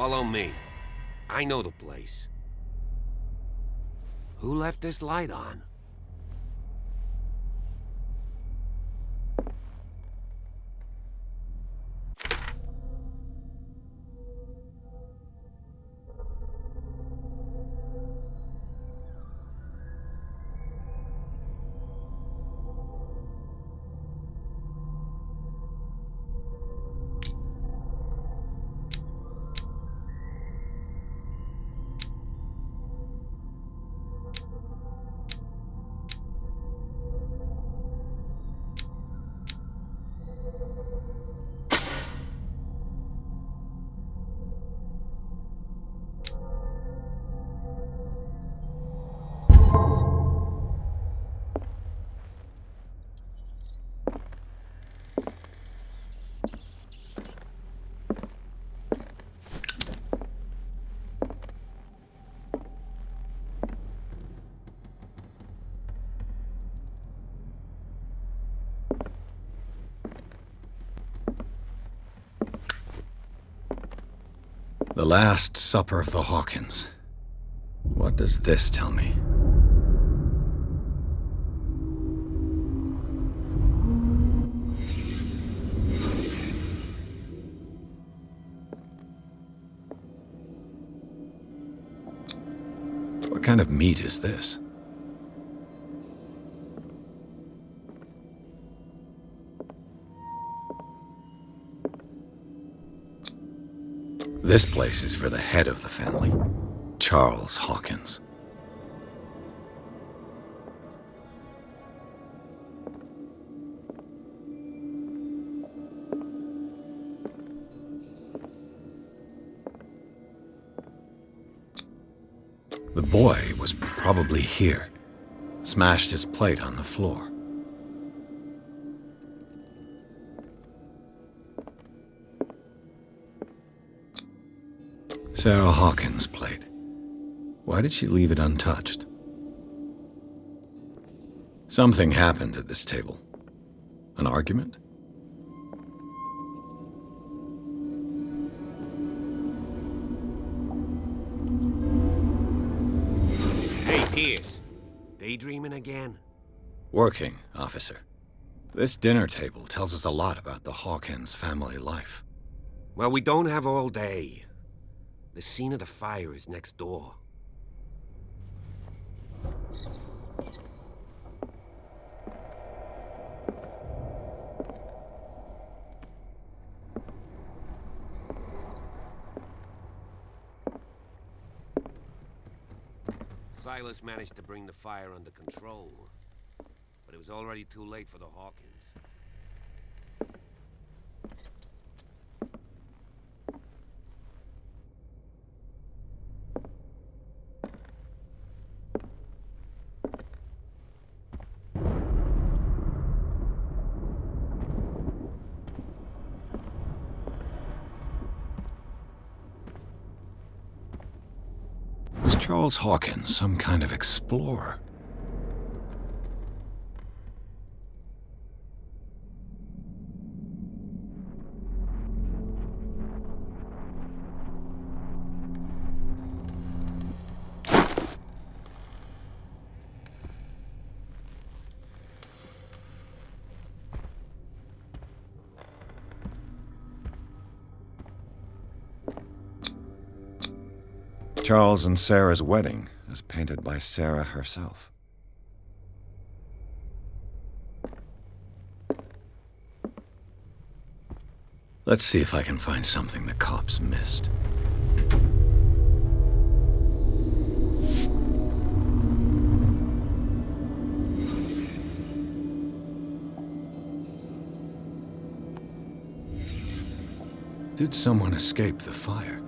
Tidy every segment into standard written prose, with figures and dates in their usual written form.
Follow me. I know the place. Who left this light on? The Last Supper of the Hawkins. What does this tell me? What kind of meat is this? This place is for the head of the family, Charles Hawkins. The boy was probably here, smashed his plate on the floor. Sarah Hawkins' plate. Why did she leave it untouched? Something happened at this table. An argument? Hey, Pierce. Daydreaming again? Working, officer. This dinner table tells us a lot about the Hawkins family life. Well, we don't have all day. The scene of the fire is next door. Silas managed to bring the fire under control, but it was already too late for the Hawkins. Was Charles Hawkins some kind of explorer? Charles and Sarah's wedding, as painted by Sarah herself. Let's see if I can find something the cops missed. Did someone escape the fire?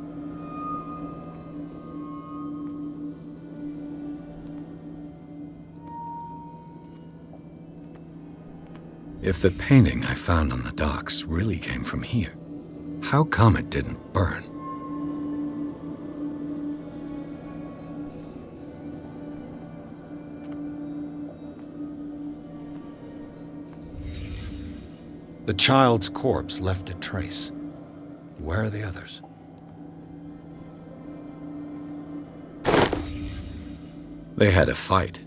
If the painting I found on the docks really came from here, how come it didn't burn? The child's corpse left a trace. Where are the others? They had a fight.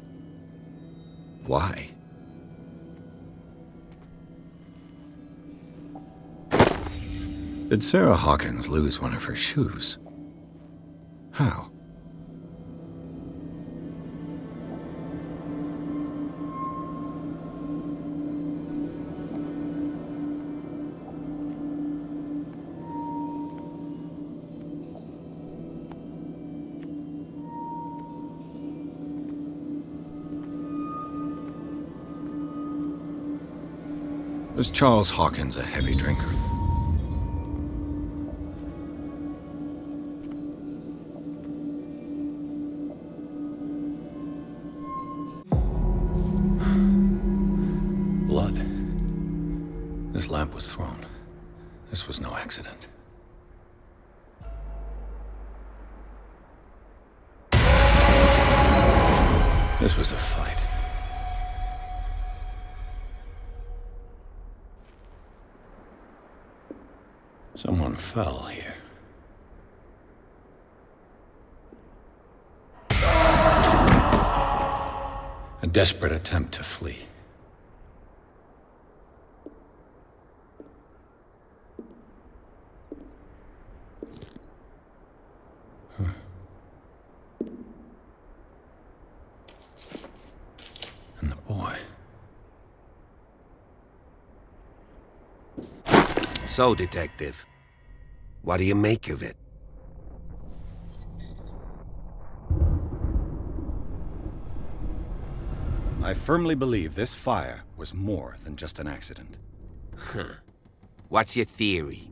Why? Did Sarah Hawkins lose one of her shoes? How? Was Charles Hawkins a heavy drinker? Blood. This lamp was thrown. This was no accident. This was a fight. Someone fell here. A desperate attempt to flee. And the boy. So, Detective, what do you make of it? I firmly believe this fire was more than just an accident. Huh. What's your theory?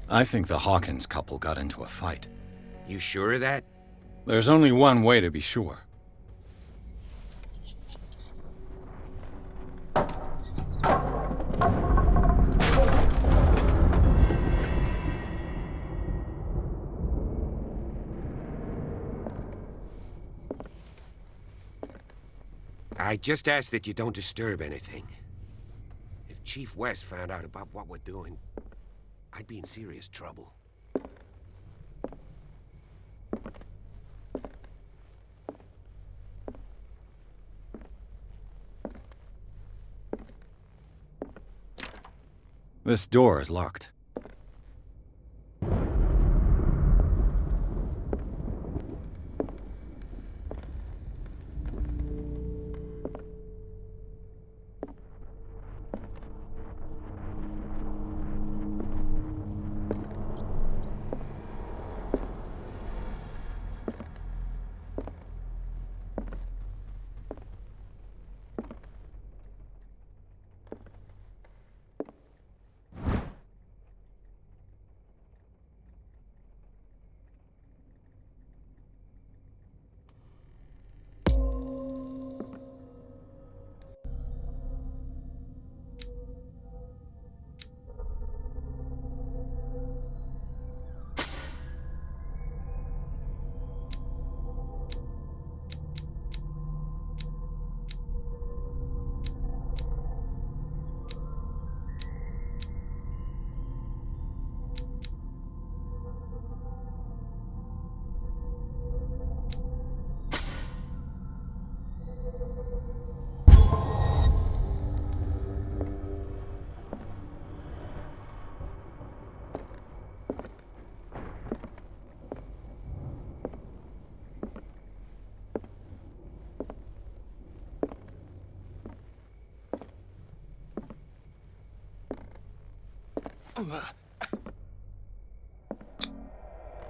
I think the Hawkins couple got into a fight. You sure of that? There's only one way to be sure. I just ask that you don't disturb anything. If Chief West found out about what we're doing, I'd be in serious trouble. This door is locked.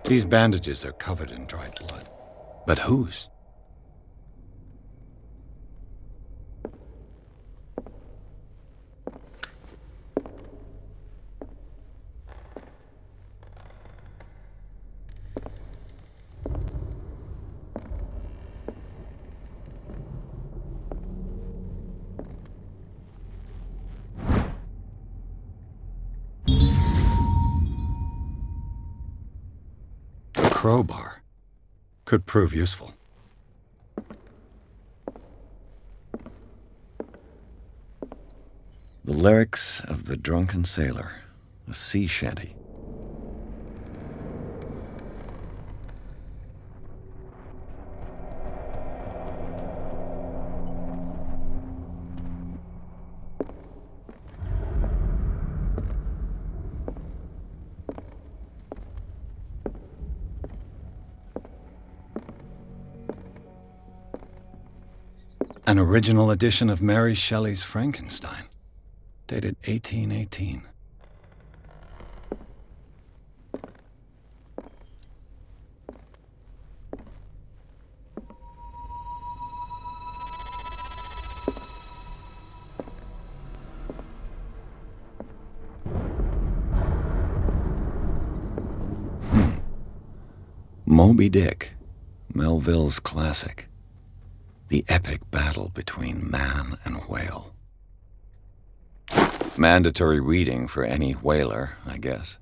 These bandages are covered in dried blood. But whose? Crowbar could prove useful. The lyrics of The Drunken Sailor, a sea shanty. An original edition of Mary Shelley's Frankenstein, dated 1818. Moby Dick, Melville's classic. The epic battle between man and whale. Mandatory reading for any whaler, I guess.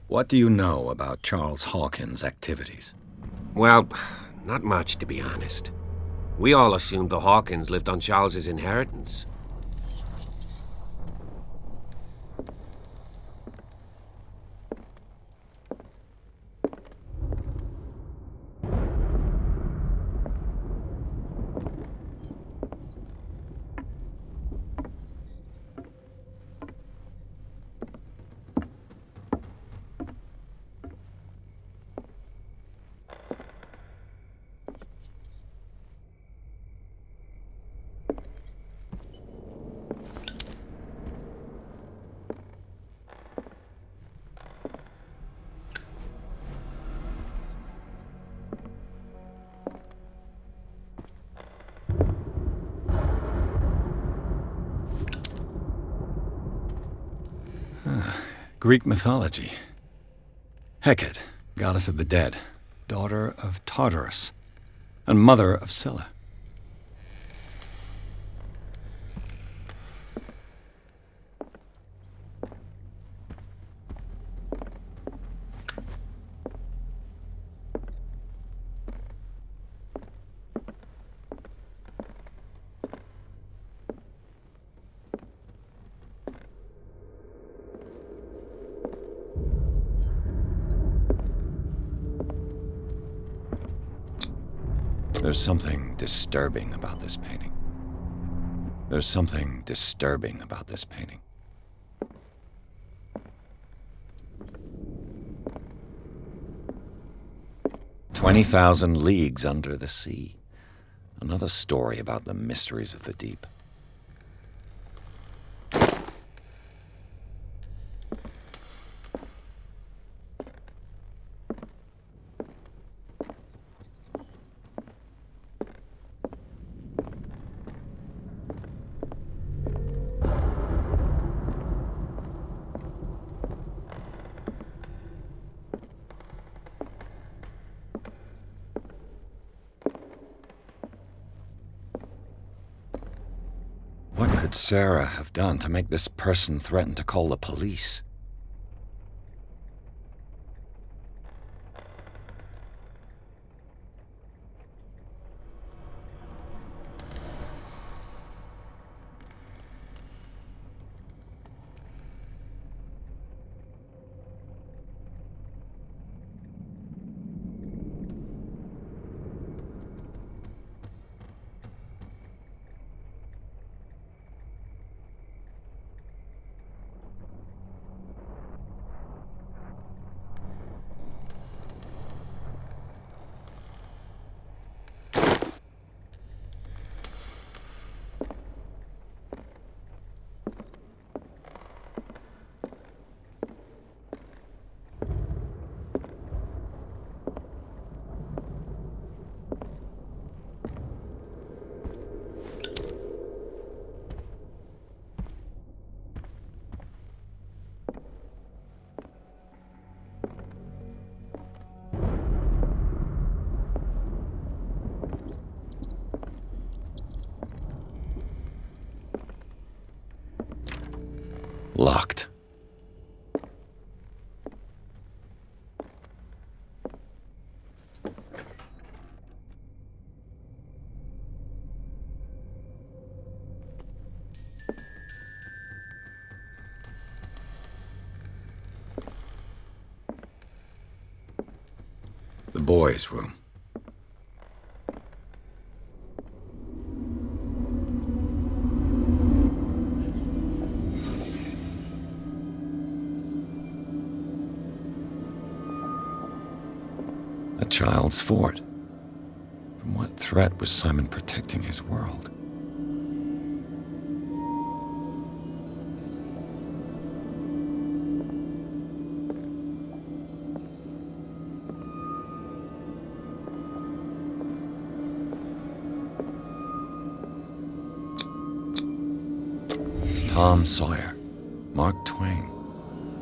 What do you know about Charles Hawkins' activities? Well, not much, to be honest. We all assumed the Hawkins lived on Charles's inheritance. Greek mythology. Hecate, goddess of the dead, daughter of Tartarus, and mother of Scylla. There's something disturbing about this painting. There's something disturbing about this painting. "20,000 Leagues Under the Sea." Another story about the mysteries of the deep. What could Sarah have done to make this person threaten to call the police? boys' room. A child's fort. From what threat was Simon protecting his world? Tom Sawyer, Mark Twain.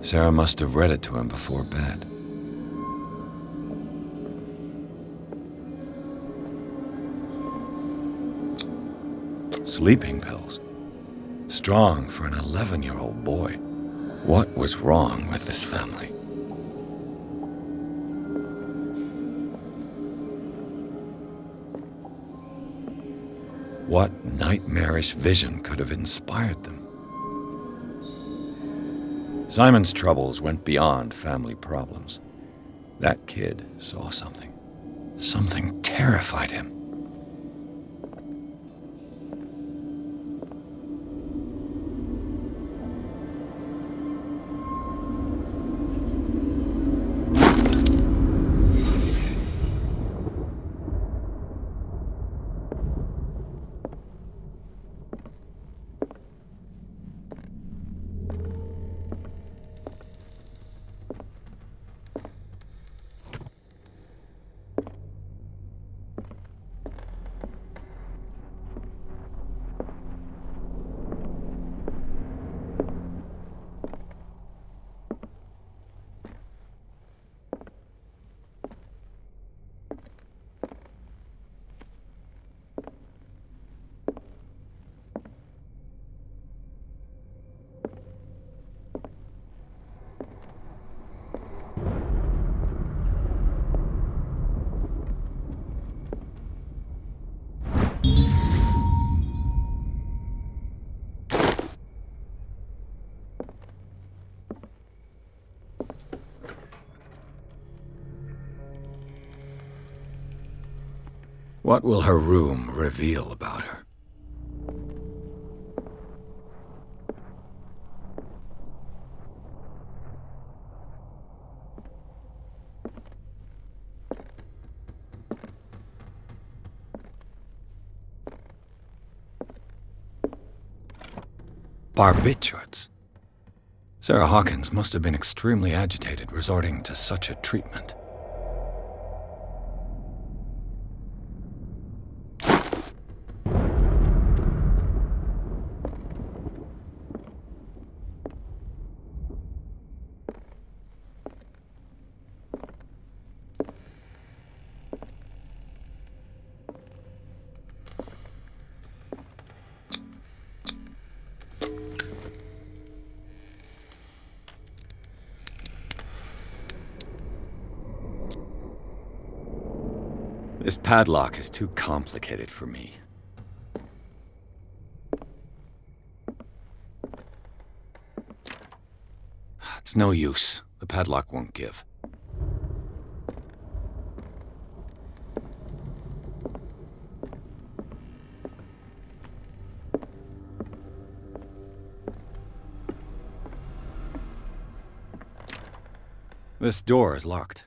Sarah must have read it to him before bed. Sleeping pills. Strong for an 11-year-old boy. What was wrong with this family? What nightmarish vision could have inspired them? Simon's troubles went beyond family problems. That kid saw something. Something terrified him. What will her room reveal about her? Barbiturates. Sarah Hawkins must have been extremely agitated resorting to such a treatment. This padlock is too complicated for me. It's no use. The padlock won't give. This door is locked.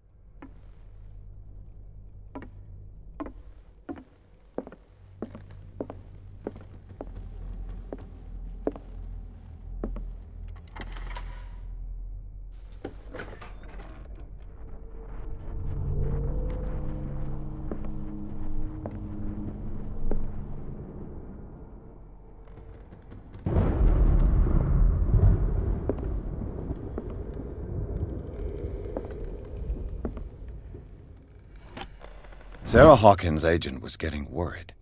Sarah Hawkins' agent was getting worried.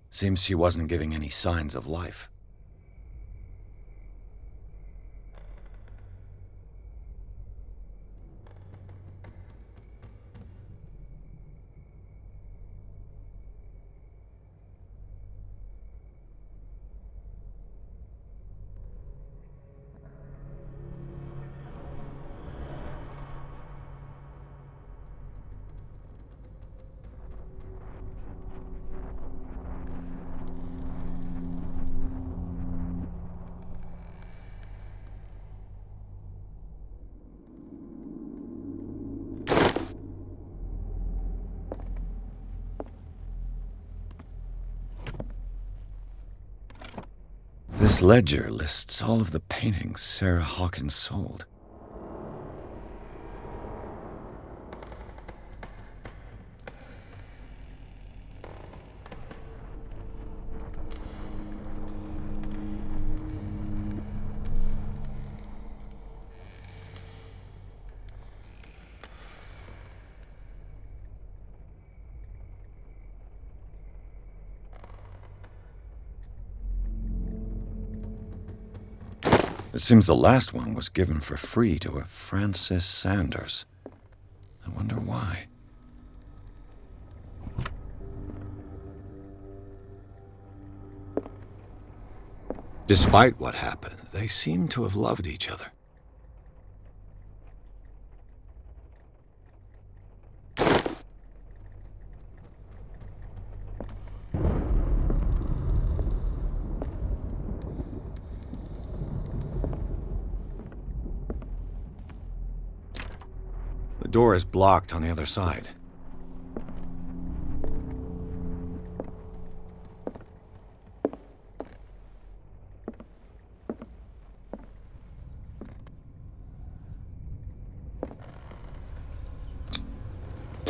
Seems she wasn't giving any signs of life. This ledger lists all of the paintings Sarah Hawkins sold. It seems the last one was given for free to a Francis Sanders. I wonder why. Despite what happened, they seem to have loved each other. The door is blocked on the other side.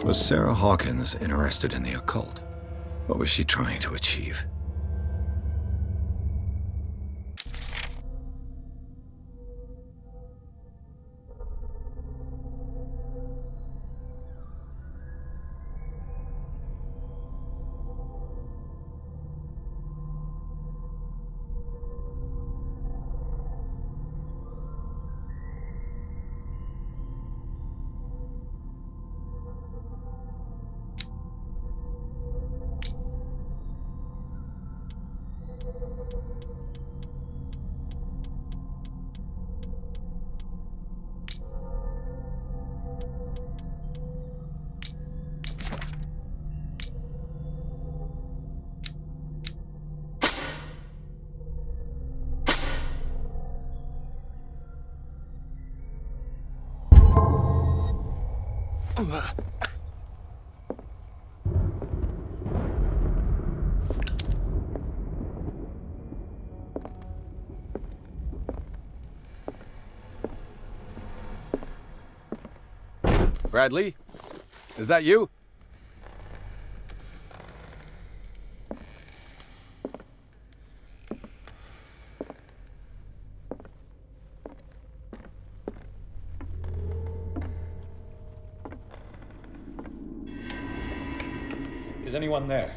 Was Sarah Hawkins interested in the occult? What was she trying to achieve? Bradley? Is that you? Is anyone there?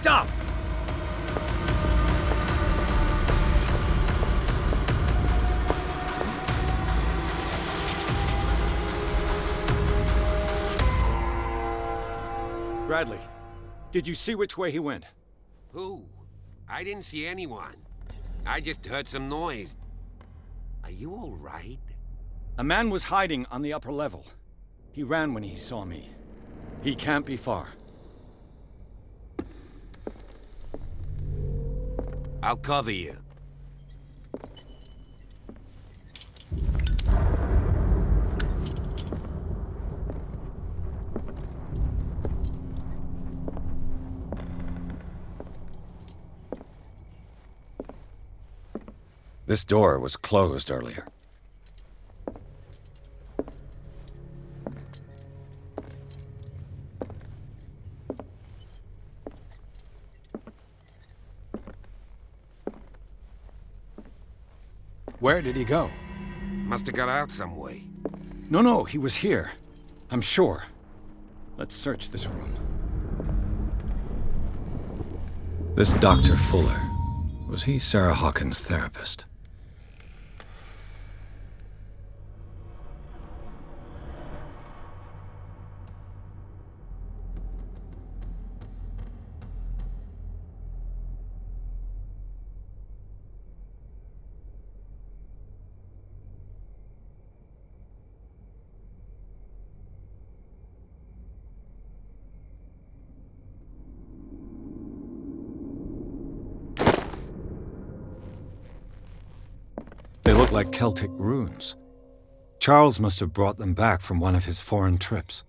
Stop! Bradley, did you see which way he went? Who? I didn't see anyone. I just heard some noise. Are you all right? A man was hiding on the upper level. He ran when he saw me. He can't be far. I'll cover you. This door was closed earlier. Where did he go? Must have got out some way. No, he was here. I'm sure. Let's search this room. This Dr. Fuller, was he Sarah Hawkins' therapist? They look like Celtic runes. Charles must have brought them back from one of his foreign trips.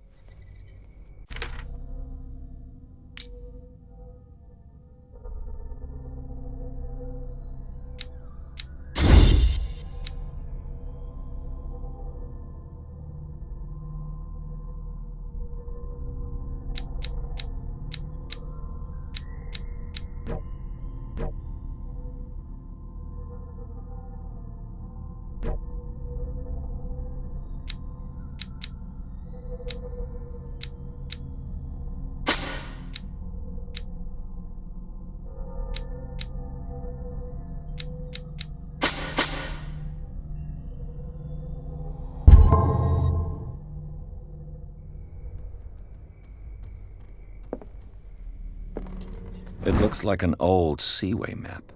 It looks like an old seaway map.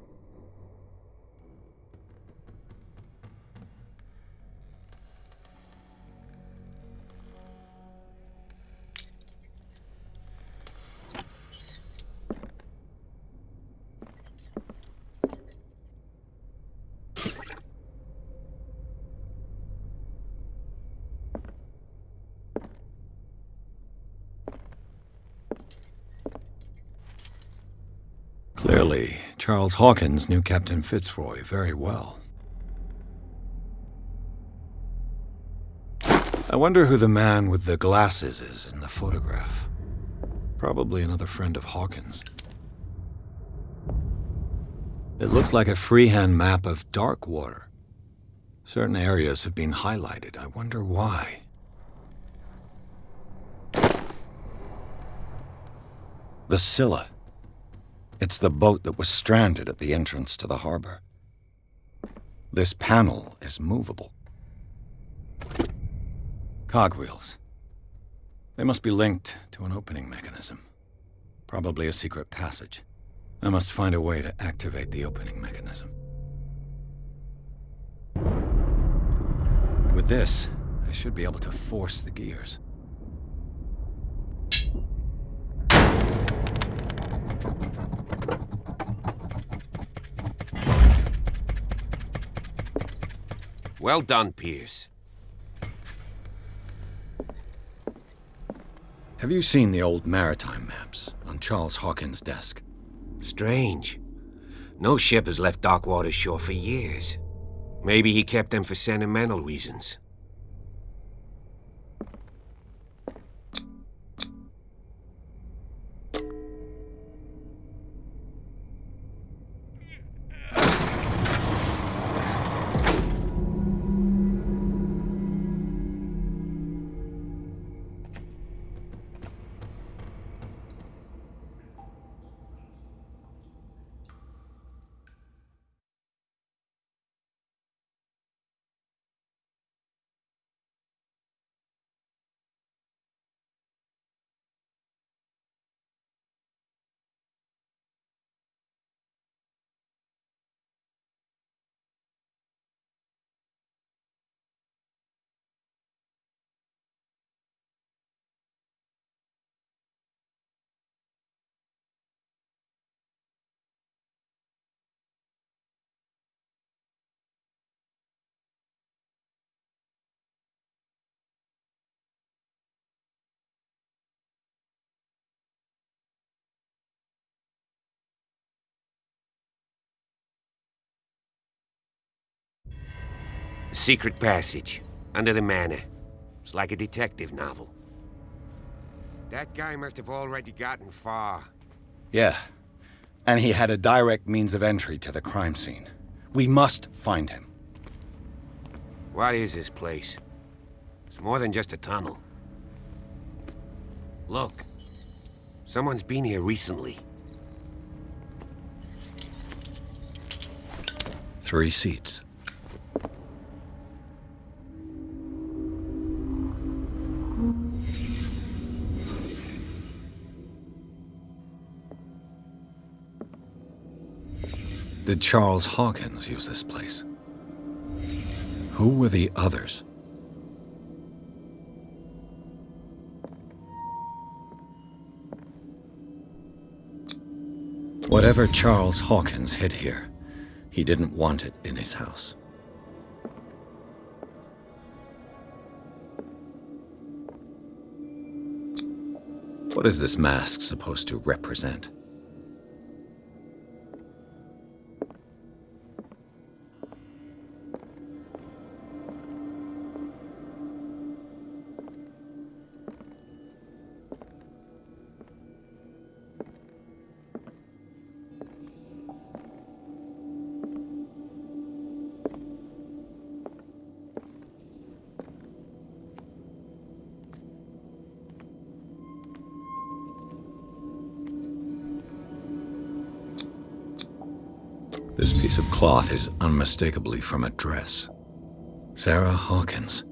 Clearly, Charles Hawkins knew Captain Fitzroy very well. I wonder who the man with the glasses is in the photograph. Probably another friend of Hawkins. It looks like a freehand map of dark water. Certain areas have been highlighted. I wonder why. The Scylla. It's the boat that was stranded at the entrance to the harbor. This panel is movable. Cogwheels. They must be linked to an opening mechanism. Probably a secret passage. I must find a way to activate the opening mechanism. With this, I should be able to force the gears. Well done, Pierce. Have you seen the old maritime maps on Charles Hawkins' desk? Strange. No ship has left Darkwater's shore for years. Maybe he kept them for sentimental reasons. Secret passage, under the manor. It's like a detective novel. That guy must have already gotten far. Yeah, and he had a direct means of entry to the crime scene. We must find him. What is this place? It's more than just a tunnel. Look. Someone's been here recently. 3 seats. Did Charles Hawkins use this place? Who were the others? Whatever Charles Hawkins hid here, he didn't want it in his house. What is this mask supposed to represent? This piece of cloth is unmistakably from a dress. Sarah Hawkins.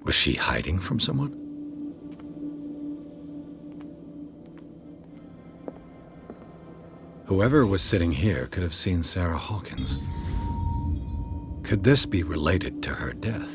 Was she hiding from someone? Whoever was sitting here could have seen Sarah Hawkins. Could this be related to her death?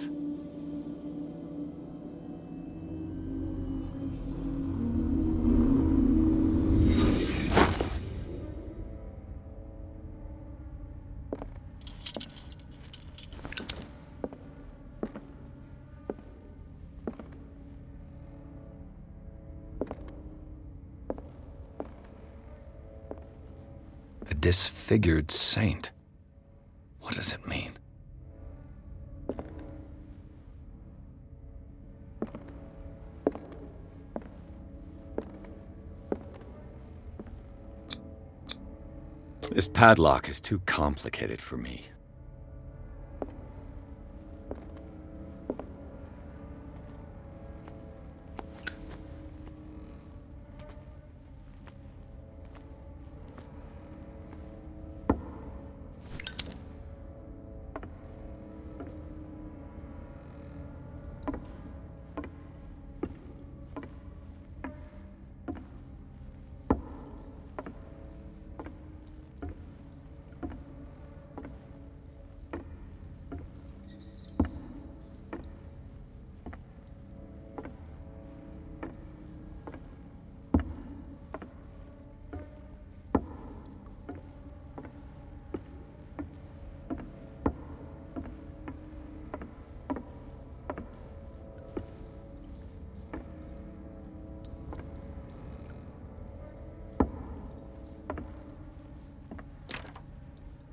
A disfigured saint. What does it mean? This padlock is too complicated for me.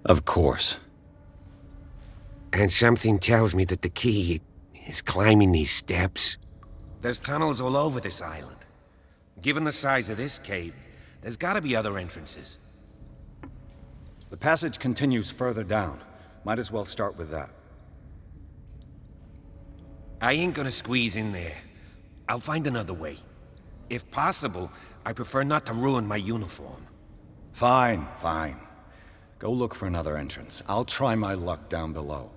Of course. And something tells me that the key is climbing these steps. There's tunnels all over this island. Given the size of this cave, there's gotta be other entrances. The passage continues further down. Might as well start with that. I ain't gonna squeeze in there. I'll find another way. If possible, I prefer not to ruin my uniform. Fine, fine. Go look for another entrance. I'll try my luck down below.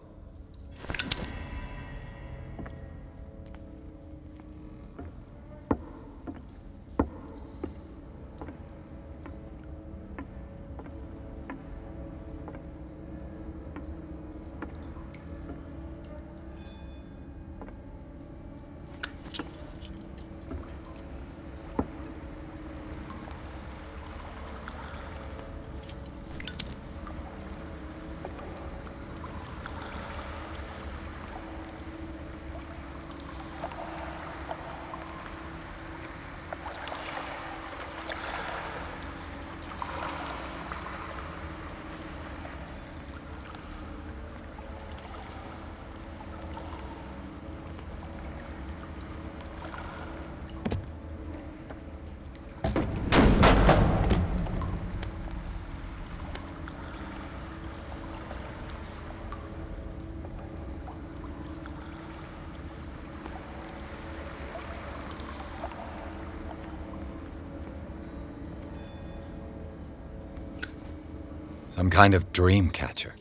Some kind of dream catcher.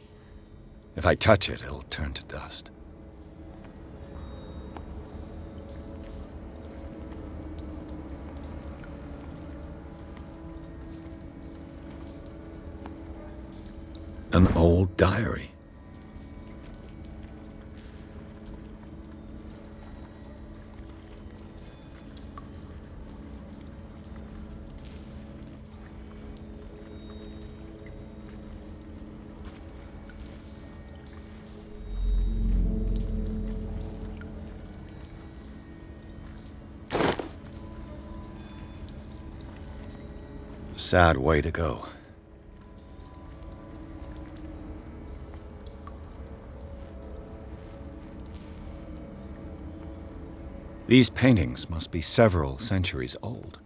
If I touch it, it'll turn to dust. An old diary. Sad way to go. These paintings must be several centuries old.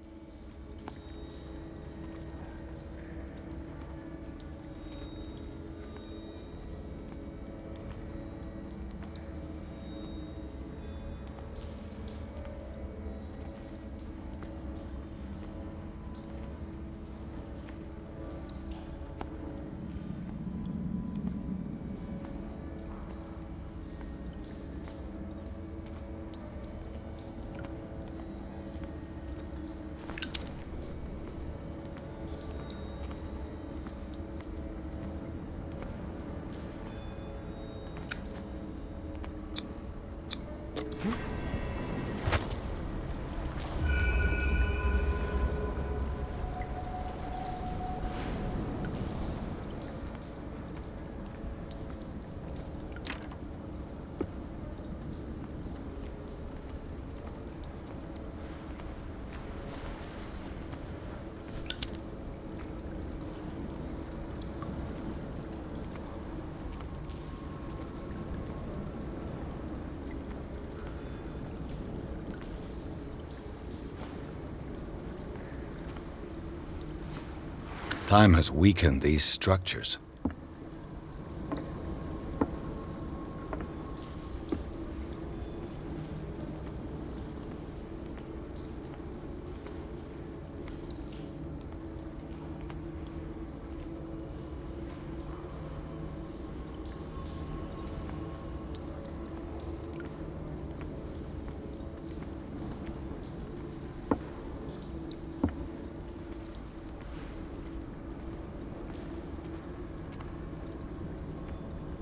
Time has weakened these structures.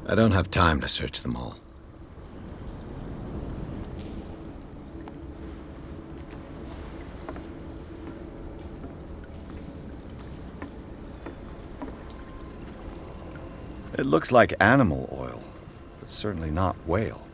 I don't have time to search them all. It looks like animal oil, but certainly not whale.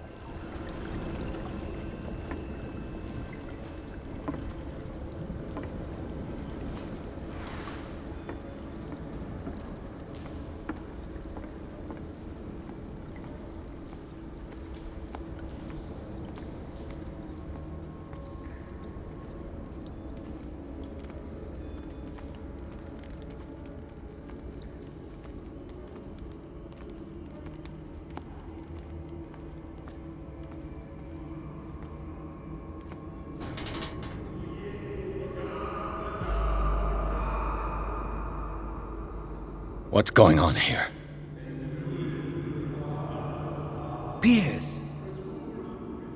What's going on here? Piers!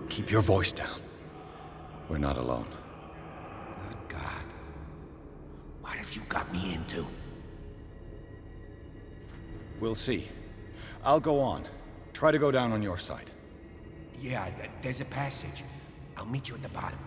Keep your voice down. We're not alone. Good God. What have you got me into? We'll see. I'll go on. Try to go down on your side. Yeah, there's a passage. I'll meet you at the bottom.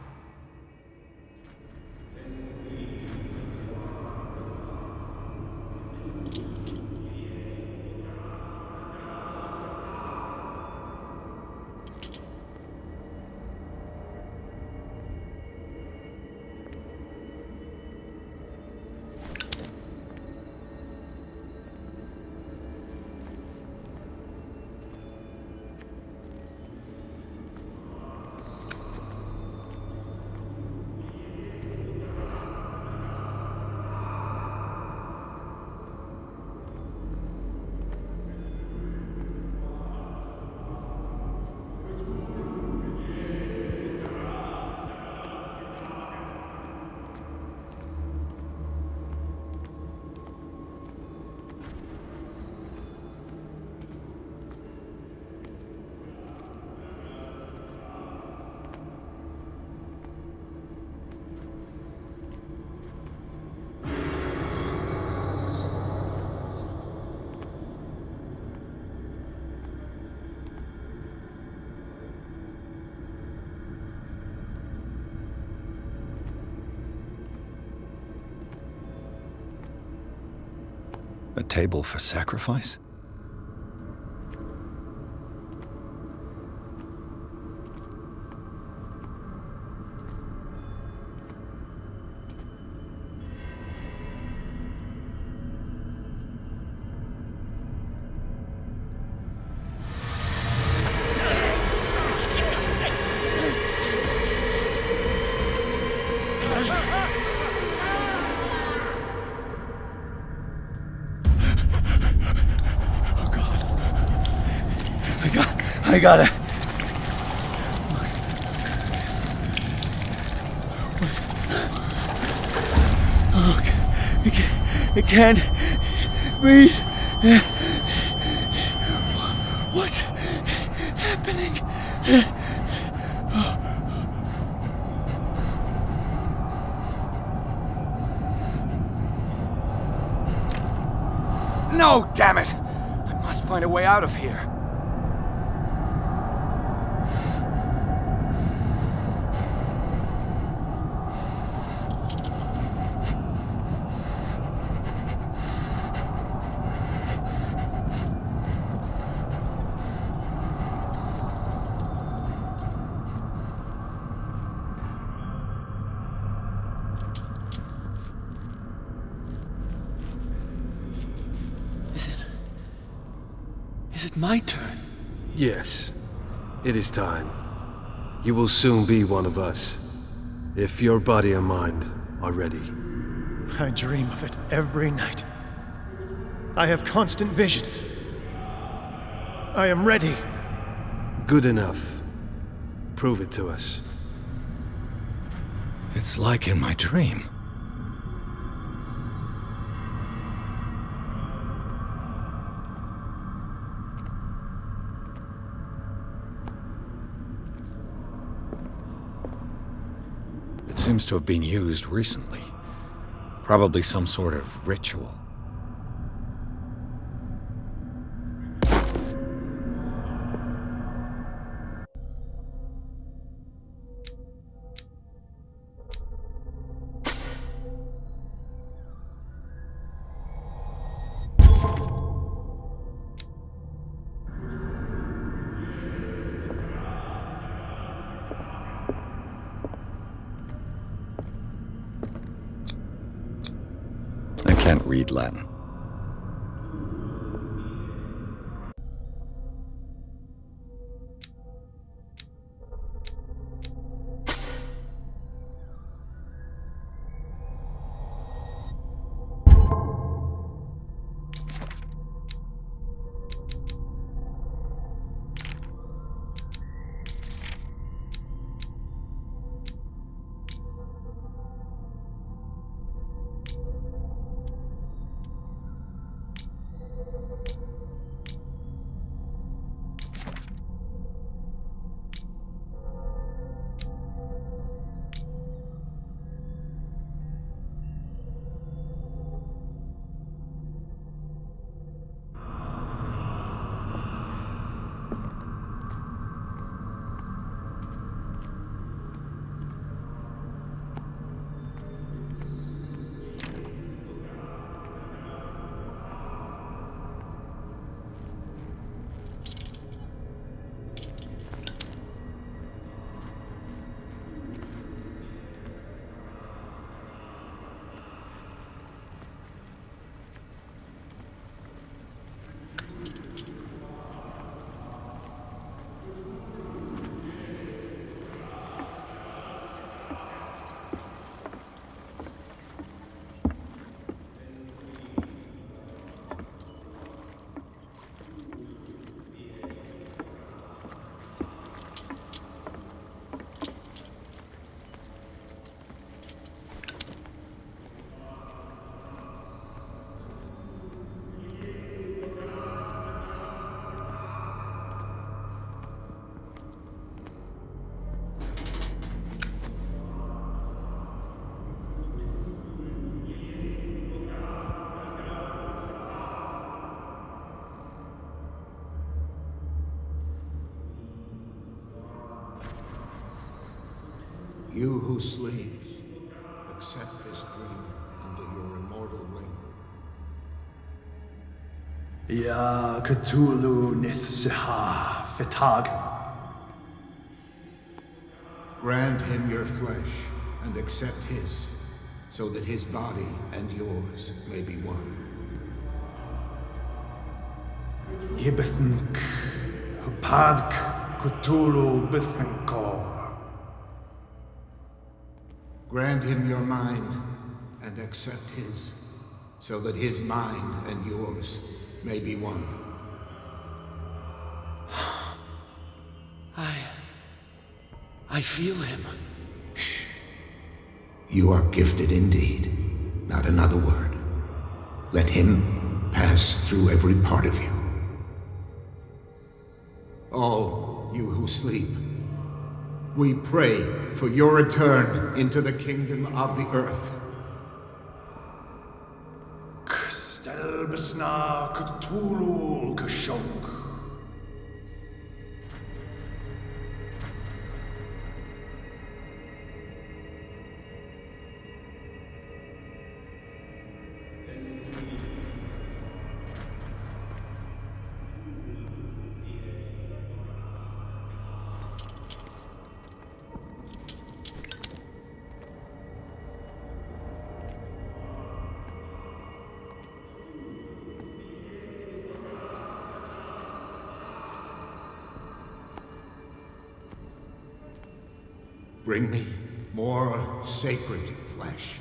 A table for sacrifice? I got it. Oh, I can't breathe. What's happening? No, damn it! I must find a way out of here. Is it my turn? Yes, it is time. You will soon be one of us, if your body and mind are ready. I dream of it every night. I have constant visions. I am ready. Good enough. Prove it to us. It's like in my dream. It seems to have been used recently. Probably some sort of ritual. I can't read Latin. You who sleeps, accept this dream under your immortal wing. Ya Cthulhu nithsiha fitagen. Grant him your flesh and accept his, so that his body and yours may be one. Yibithink, Hupadk, Cthulhu Bithinkor. Grant him your mind and accept his, so that his mind and yours may be one. I feel him. You are gifted indeed. Not another word. Let him pass through every part of you. All you who sleep, we pray for your return into the kingdom of the earth. Kstelbisna Cthulhu Kashok. Bring me more sacred flesh.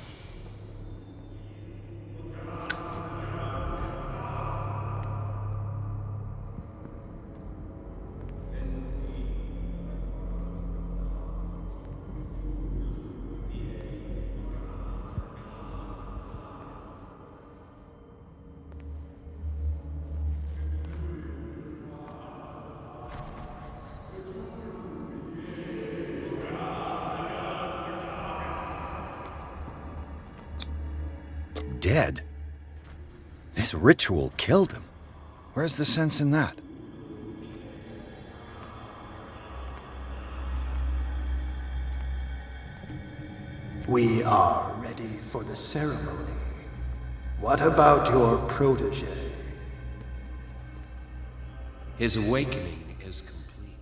Dead? This ritual killed him. Where's the sense in that? We are ready for the ceremony. What about your protege? His awakening is complete.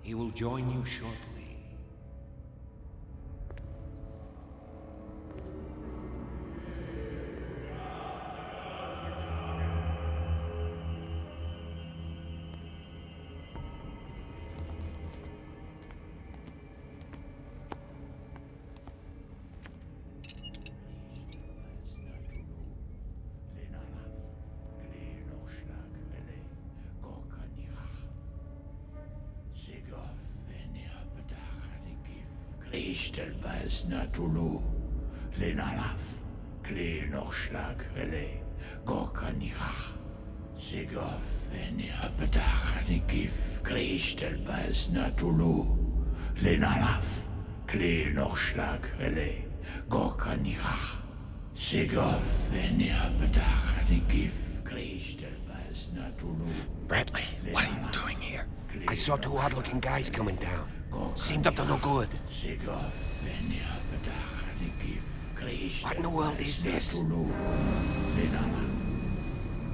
He will join you shortly. Ishtelbaz Natulu, Lenalaf, Kle Nochschlag, Rele, Gorkanira, Sigov, Eniapedach, Nikif, Krishtelbaz Natulu, Lenalaf, Kle Nochschlag, Rele, Gorkanira, Sigov, Eniapedach, Nikif, Krishtelbaz Natulu. Bradley, what are you doing here? I saw two odd-looking guys coming down. Seemed up to no good. What in the world is this?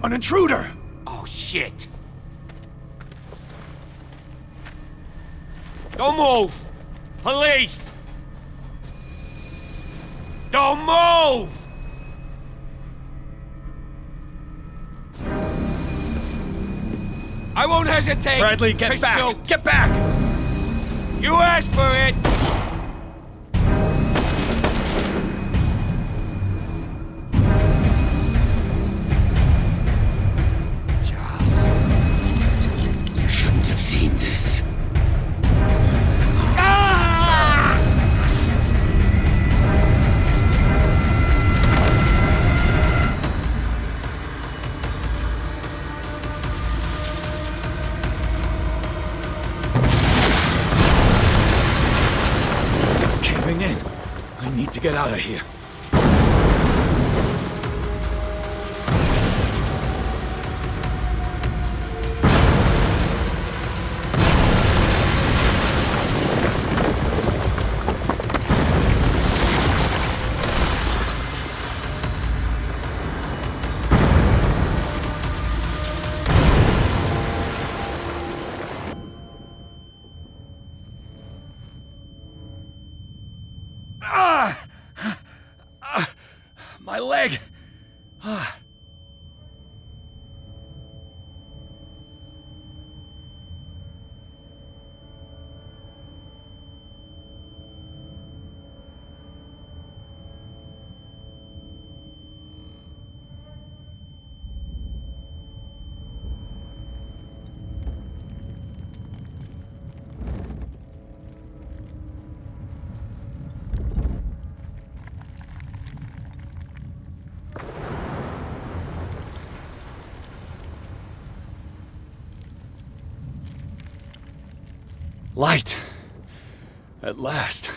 An intruder! Oh, shit! Don't move! Police! Don't move! I won't hesitate! Bradley, get back! Shoot. Get back! You asked for it! Charles, you shouldn't have seen this. Ah! In. I need to get out of here. Light! At last.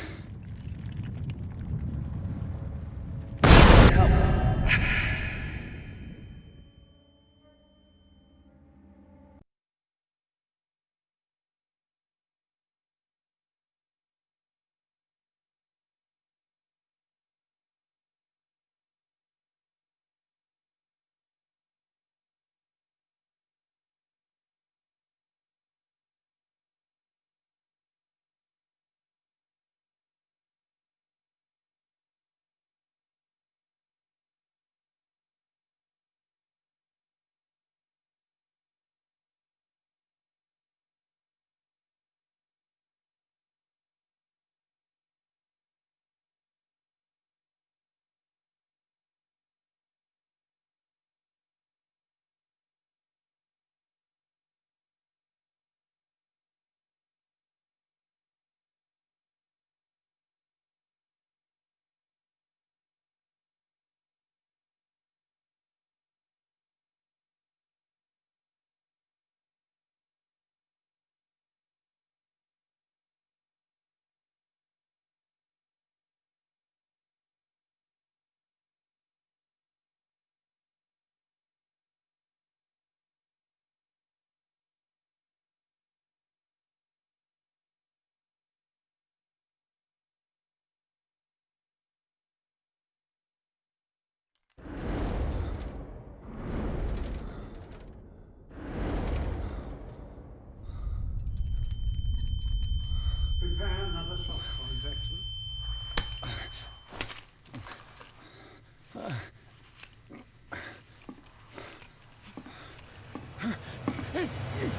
Prepare another shot for injection.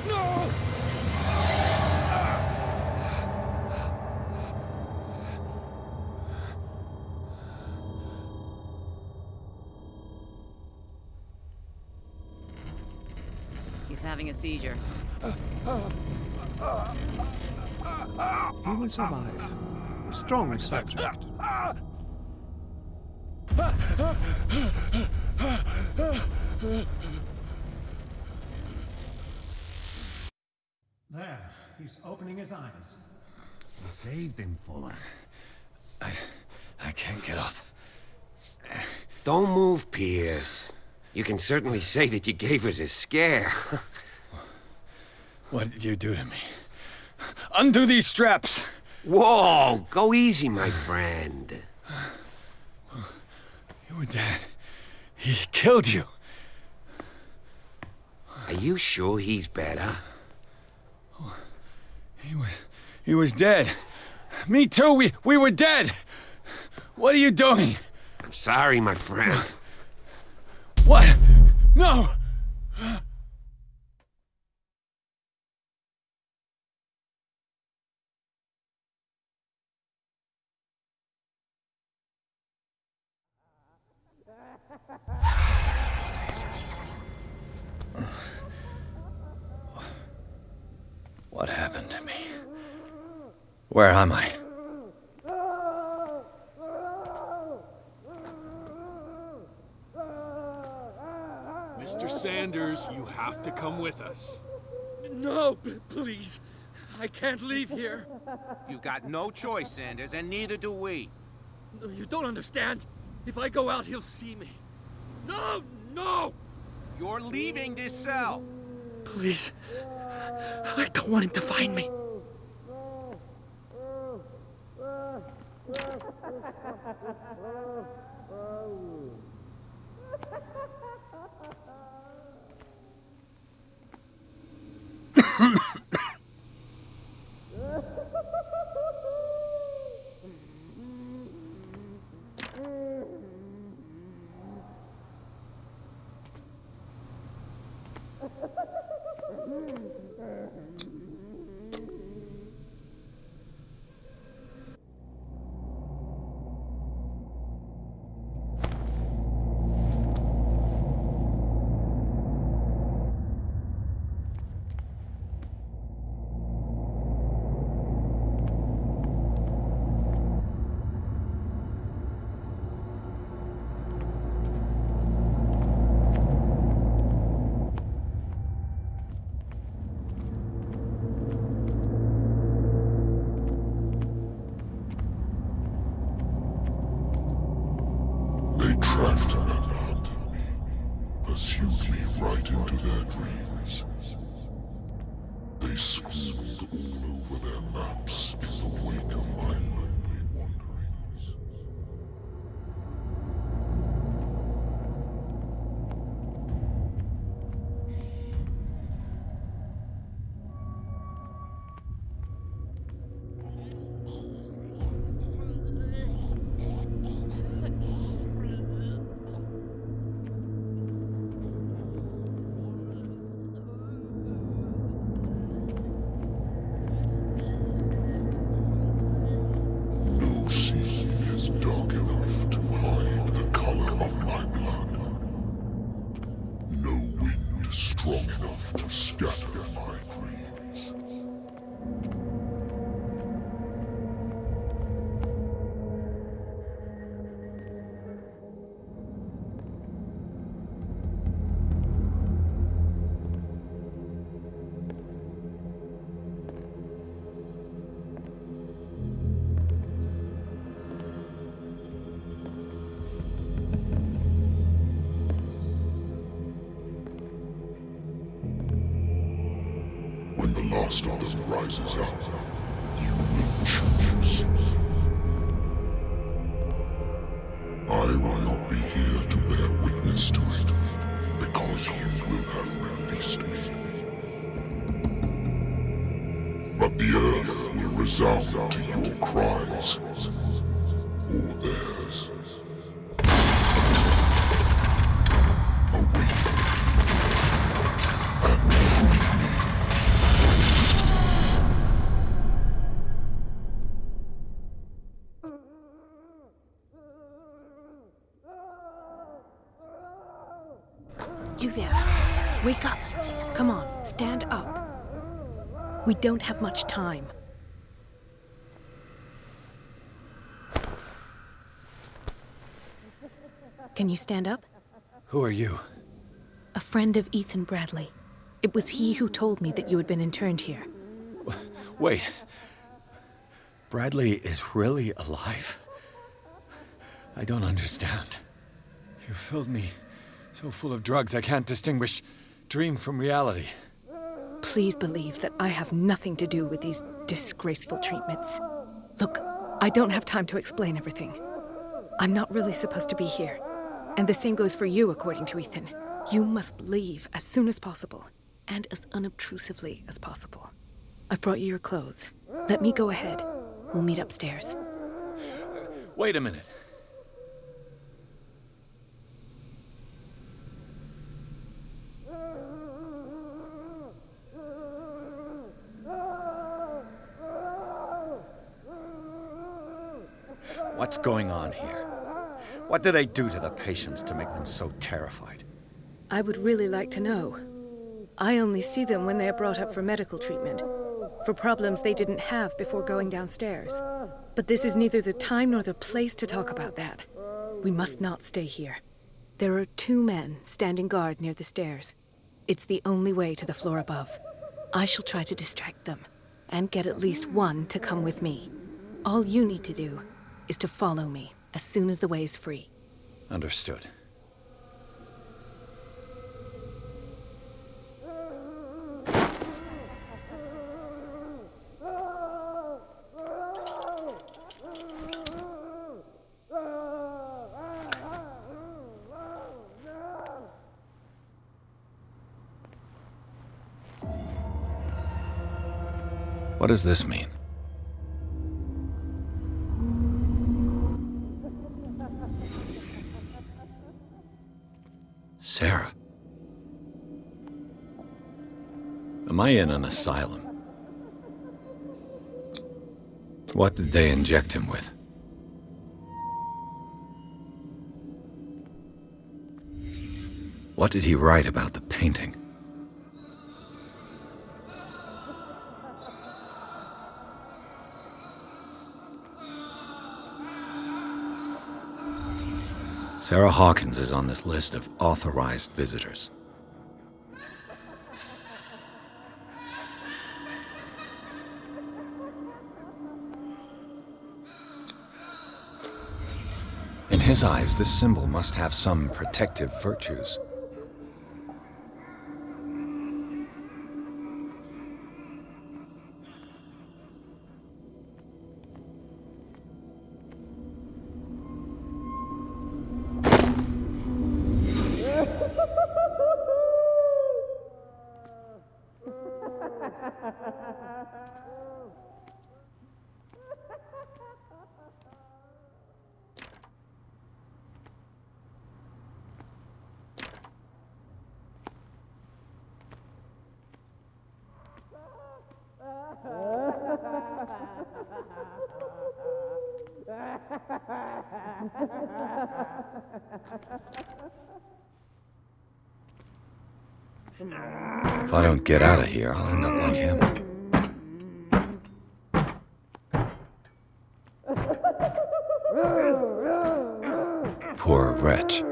No! He's having a seizure. He will survive. A strong subject. There, he's opening his eyes. You saved him, Fuller. I can't get up. Don't move, Pierce. You can certainly say that you gave us a scare. What did you do to me? Undo these straps! Whoa! Go easy, my friend. You were dead. He killed you. Are you sure he's better? He was dead. Me too, we were dead! What are you doing? I'm sorry, my friend. What? No! What happened to me? Where am I? Mr. Sanders, you have to come with us. No, please. I can't leave here. You've got no choice, Sanders, and neither do we. No, you don't understand. If I go out, he'll see me. No, no! You're leaving this cell. Please. I don't want him to find me. They tracked and hunted me, pursued me right into their dreams. They scrawled all over their maps in the wake of my lonely wanderings. No sea is dark enough to hide the color of my blood. No wind strong enough to scatter my dreams. When the last of them rises up, you will choose. I will not be here to bear witness to it, because you will have released me. But the earth will resound to your cries, or theirs. Awaken and free me. You there. Wake up. Come on, stand up. We don't have much time. Can you stand up? Who are you? A friend of Ethan Bradley. It was he who told me that you had been interned here. Wait. Bradley is really alive? I don't understand. You filled me so full of drugs I can't distinguish dream from reality. Please believe that I have nothing to do with these disgraceful treatments. Look, I don't have time to explain everything. I'm not really supposed to be here. And the same goes for you, according to Ethan. You must leave as soon as possible, and as unobtrusively as possible. I've brought you your clothes. Let me go ahead. We'll meet upstairs. Wait a minute. What's going on here? What do they do to the patients to make them so terrified? I would really like to know. I only see them when they are brought up for medical treatment, for problems they didn't have before going downstairs. But this is neither the time nor the place to talk about that. We must not stay here. There are 2 men standing guard near the stairs. It's the only way to the floor above. I shall try to distract them, and get at least one to come with me. All you need to do is to follow me as soon as the way is free. Understood. What does this mean? Sarah. Am I in an asylum? What did they inject him with? What did he write about the painting? Sarah Hawkins is on this list of authorized visitors. In his eyes, this symbol must have some protective virtues. If I don't get out of here, I'll end up like him. Poor wretch.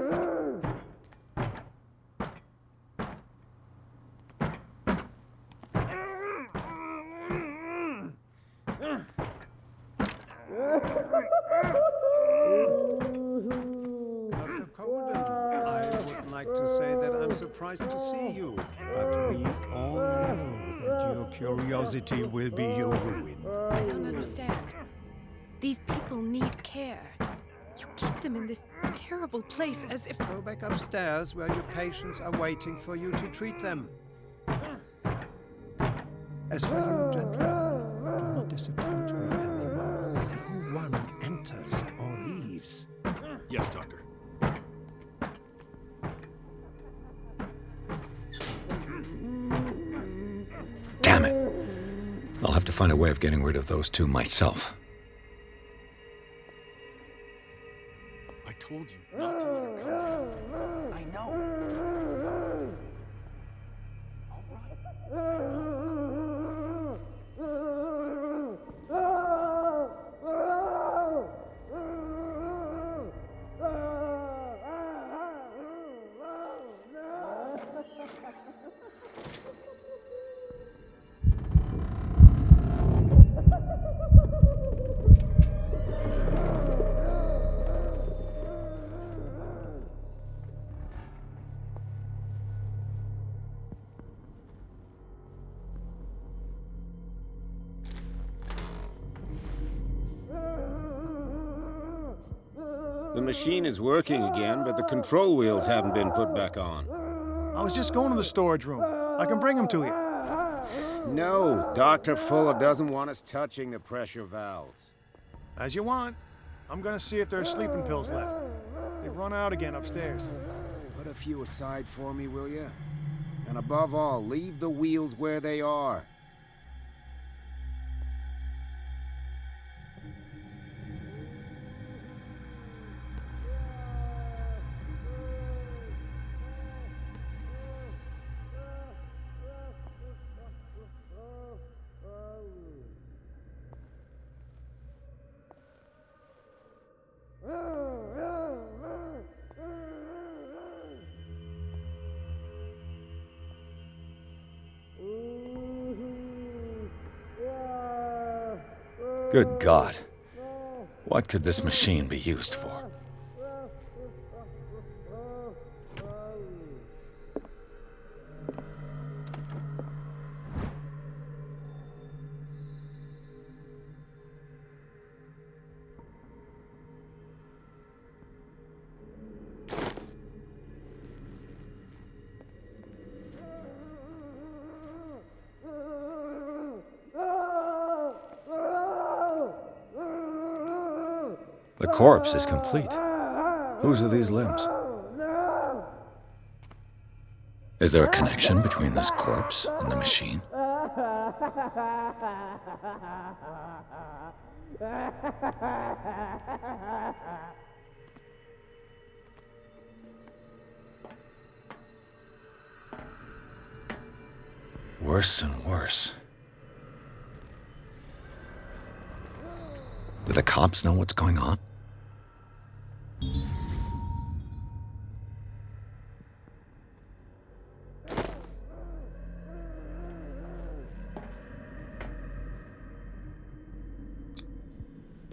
Surprised to see you, but we all know that your curiosity will be your ruin. I don't understand. These people need care. You keep them in this terrible place as if... Go back upstairs where your patients are waiting for you to treat them. As for you, gentlemen, do not disappoint me anymore. No one enters or leaves. Yes, Doctor. Damn it. I'll have to find a way of getting rid of those two myself. I told you not to let her come down. I know. All right. The machine is working again, but the control wheels haven't been put back on. I was just going to the storage room. I can bring them to you. No, Dr. Fuller doesn't want us touching the pressure valves. As you want. I'm gonna see if there's sleeping pills left. They've run out again upstairs. Put a few aside for me, will you? And above all, leave the wheels where they are. Good God. What could this machine be used for? The corpse is complete. Whose are these limbs? Is there a connection between this corpse and the machine? Worse and worse. Do the cops know what's going on?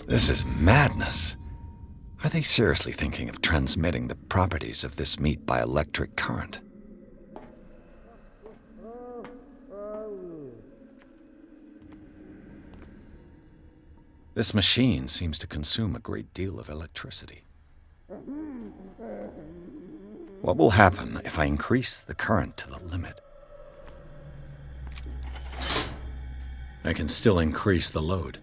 This is madness. Are they seriously thinking of transmitting the properties of this meat by electric current? This machine seems to consume a great deal of electricity. What will happen if I increase the current to the limit? I can still increase the load.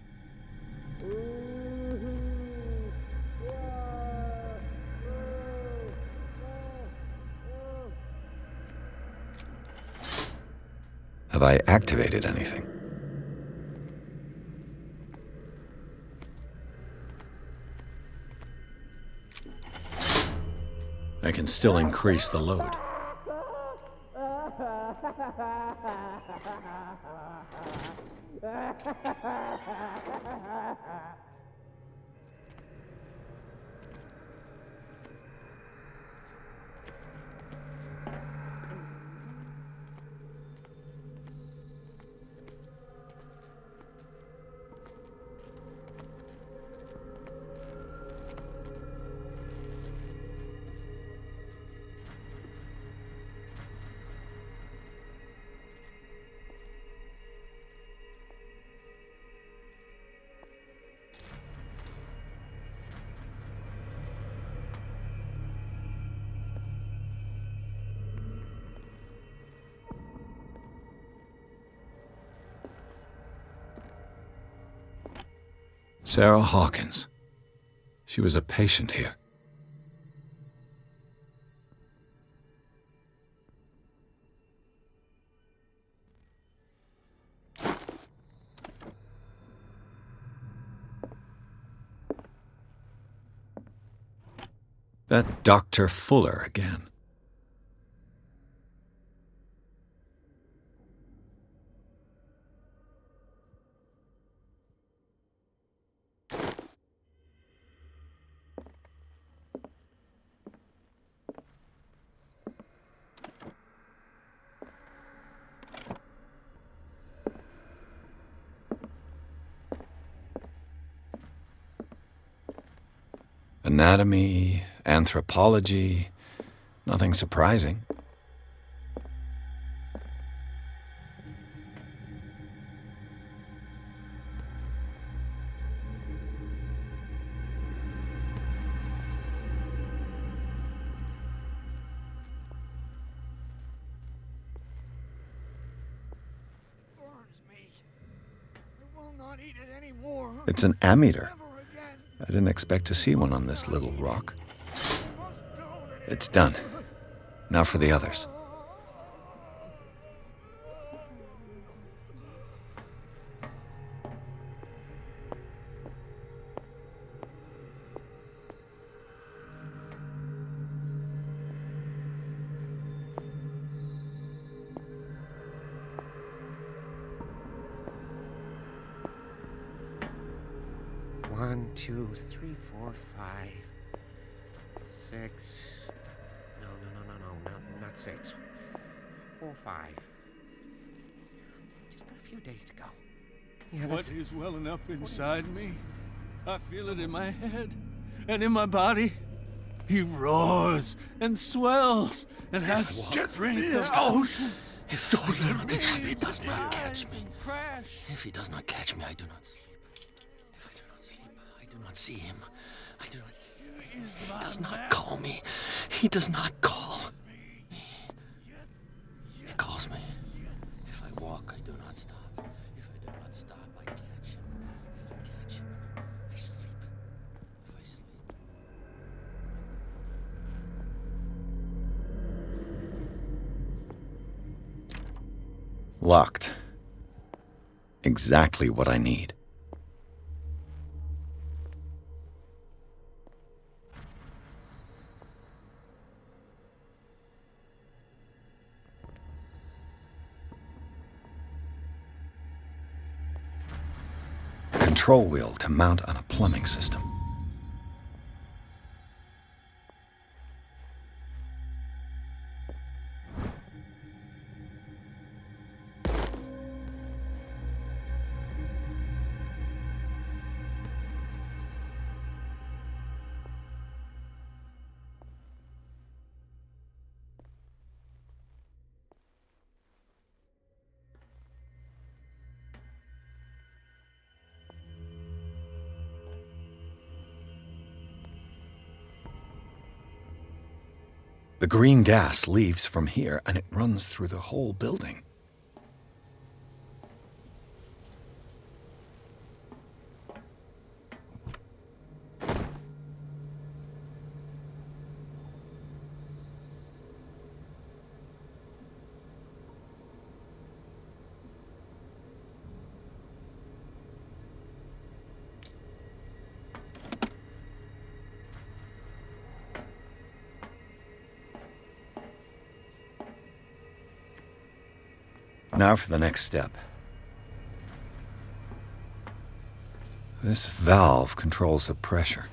Have I activated anything? I can still increase the load. Sarah Hawkins. She was a patient here. That Dr. Fuller again. Anatomy, anthropology, nothing surprising. It's an ammeter. I didn't expect to see one on this little rock. It's done. Now for the others. One, two, three, four, 5, 6. No, not 6. 4, 5. Just got a few days to go. Yeah, what is welling up inside me? I feel it in my head and in my body. He roars and swells and has strength of oceans. If he does not catch me, if he does not catch me, I do not sleep. If I do not sleep, I do not see him. I do not hear him. He does not call me. He does not call me. He calls me. If I walk, I do not stop. If I do not stop, I catch him. If I catch him, I sleep. If I sleep, Locked. Exactly what I need. Control wheel to mount on a plumbing system. The green gas leaves from here, and it runs through the whole building. Now for the next step. This valve controls the pressure.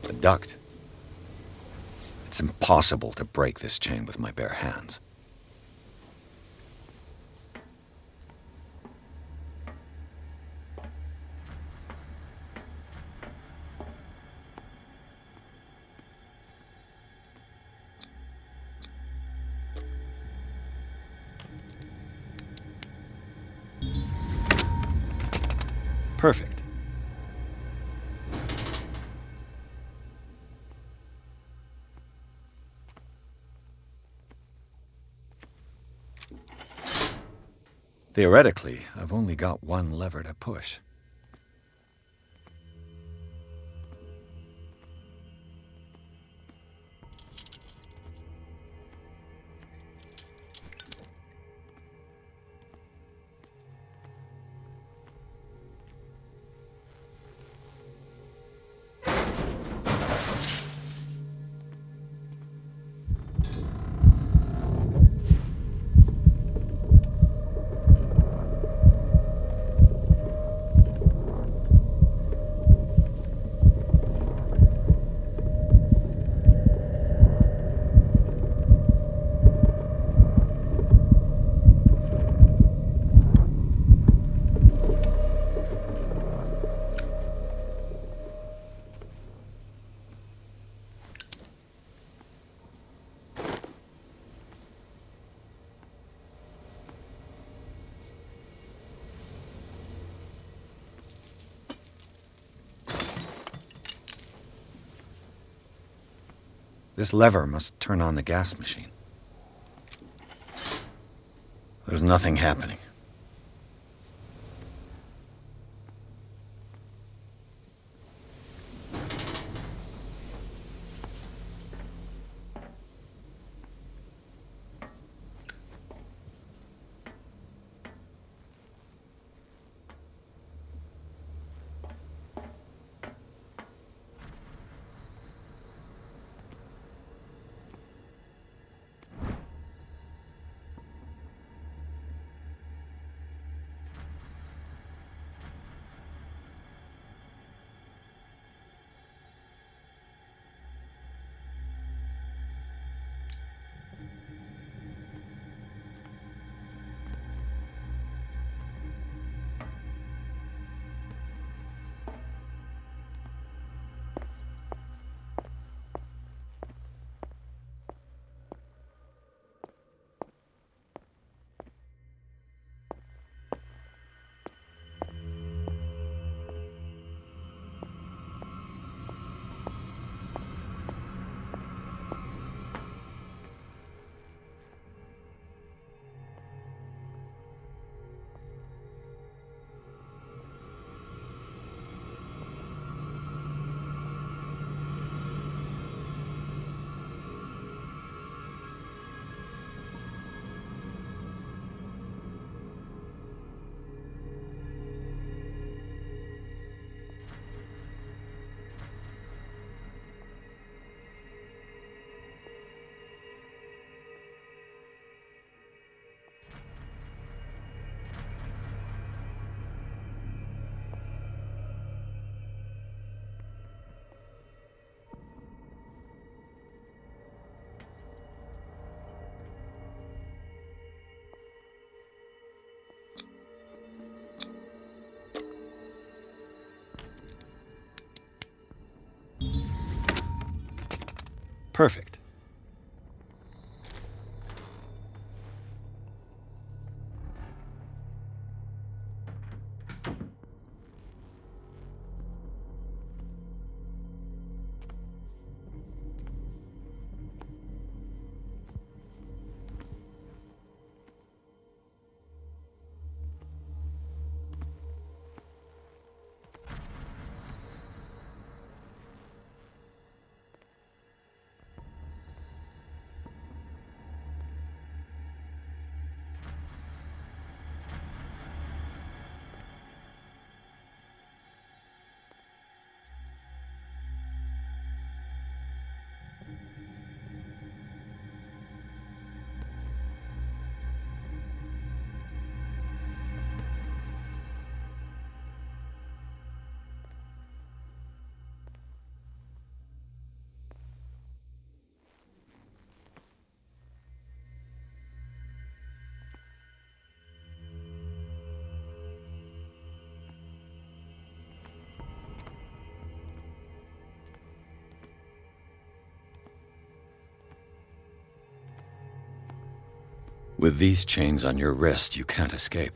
The duct. It's impossible to break this chain with my bare hands. Perfect. Theoretically, I've only got one lever to push. This lever must turn on the gas machine. There's nothing happening. Perfect. With these chains on your wrist, you can't escape.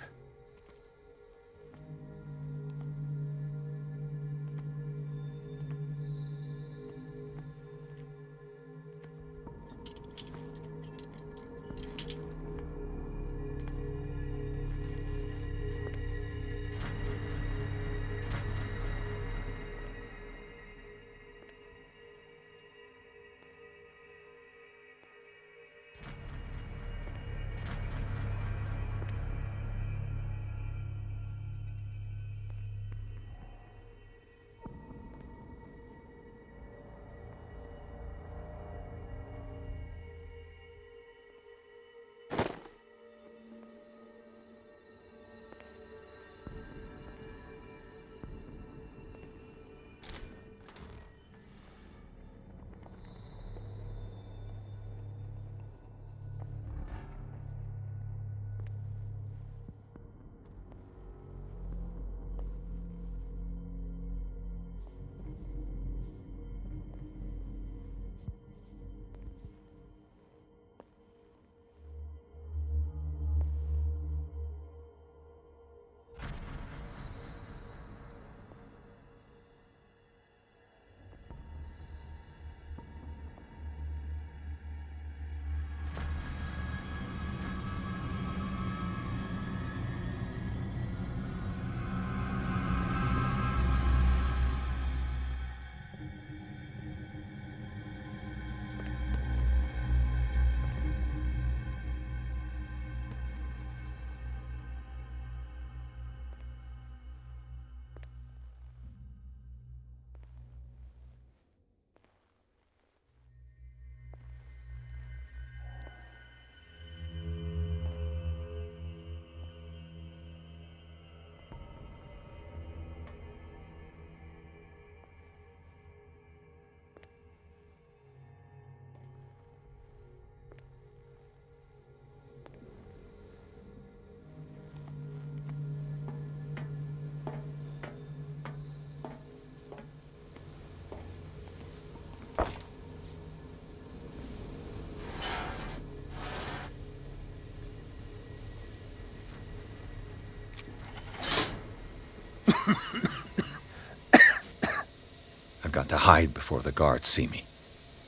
I've got to hide before the guards see me.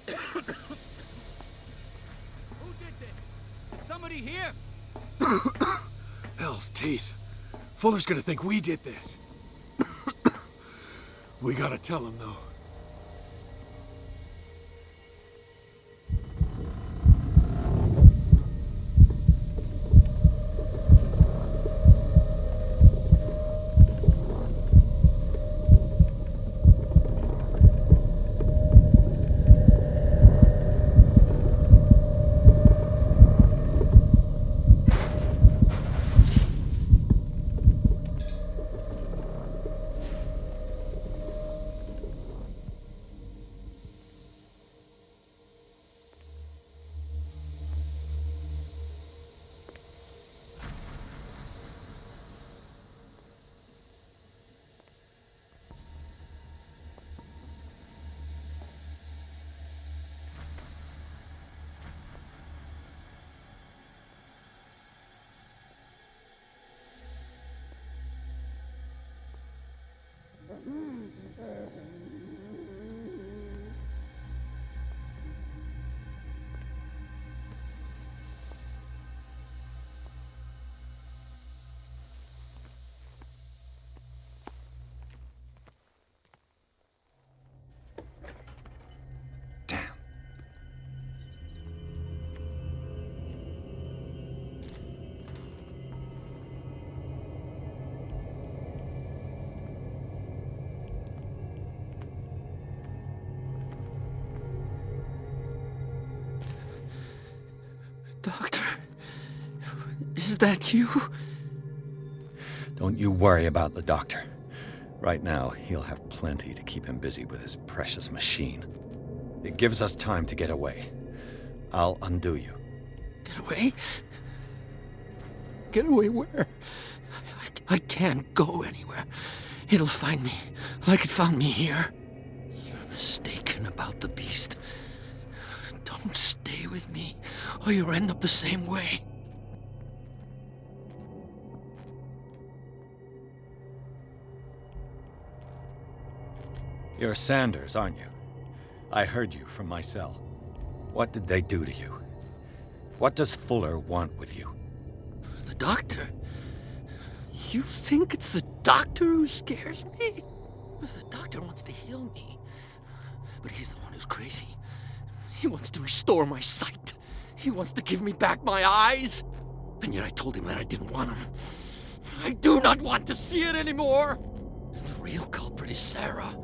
Who did this? Is somebody here? Hell's teeth. Fuller's gonna think we did this. We gotta tell him, though. Was that you? Don't you worry about the doctor. Right now, he'll have plenty to keep him busy with his precious machine. It gives us time to get away. I'll undo you. Get away? Get away where? I can't go anywhere. It'll find me, like it found me here. You're mistaken about the beast. Don't stay with me, or you'll end up the same way. You're Sanders, aren't you? I heard you from my cell. What did they do to you? What does Fuller want with you? The doctor? You think it's the doctor who scares me? The doctor wants to heal me. But he's the one who's crazy. He wants to restore my sight. He wants to give me back my eyes. And yet I told him that I didn't want them. I do not want to see it anymore. The real culprit is Sarah.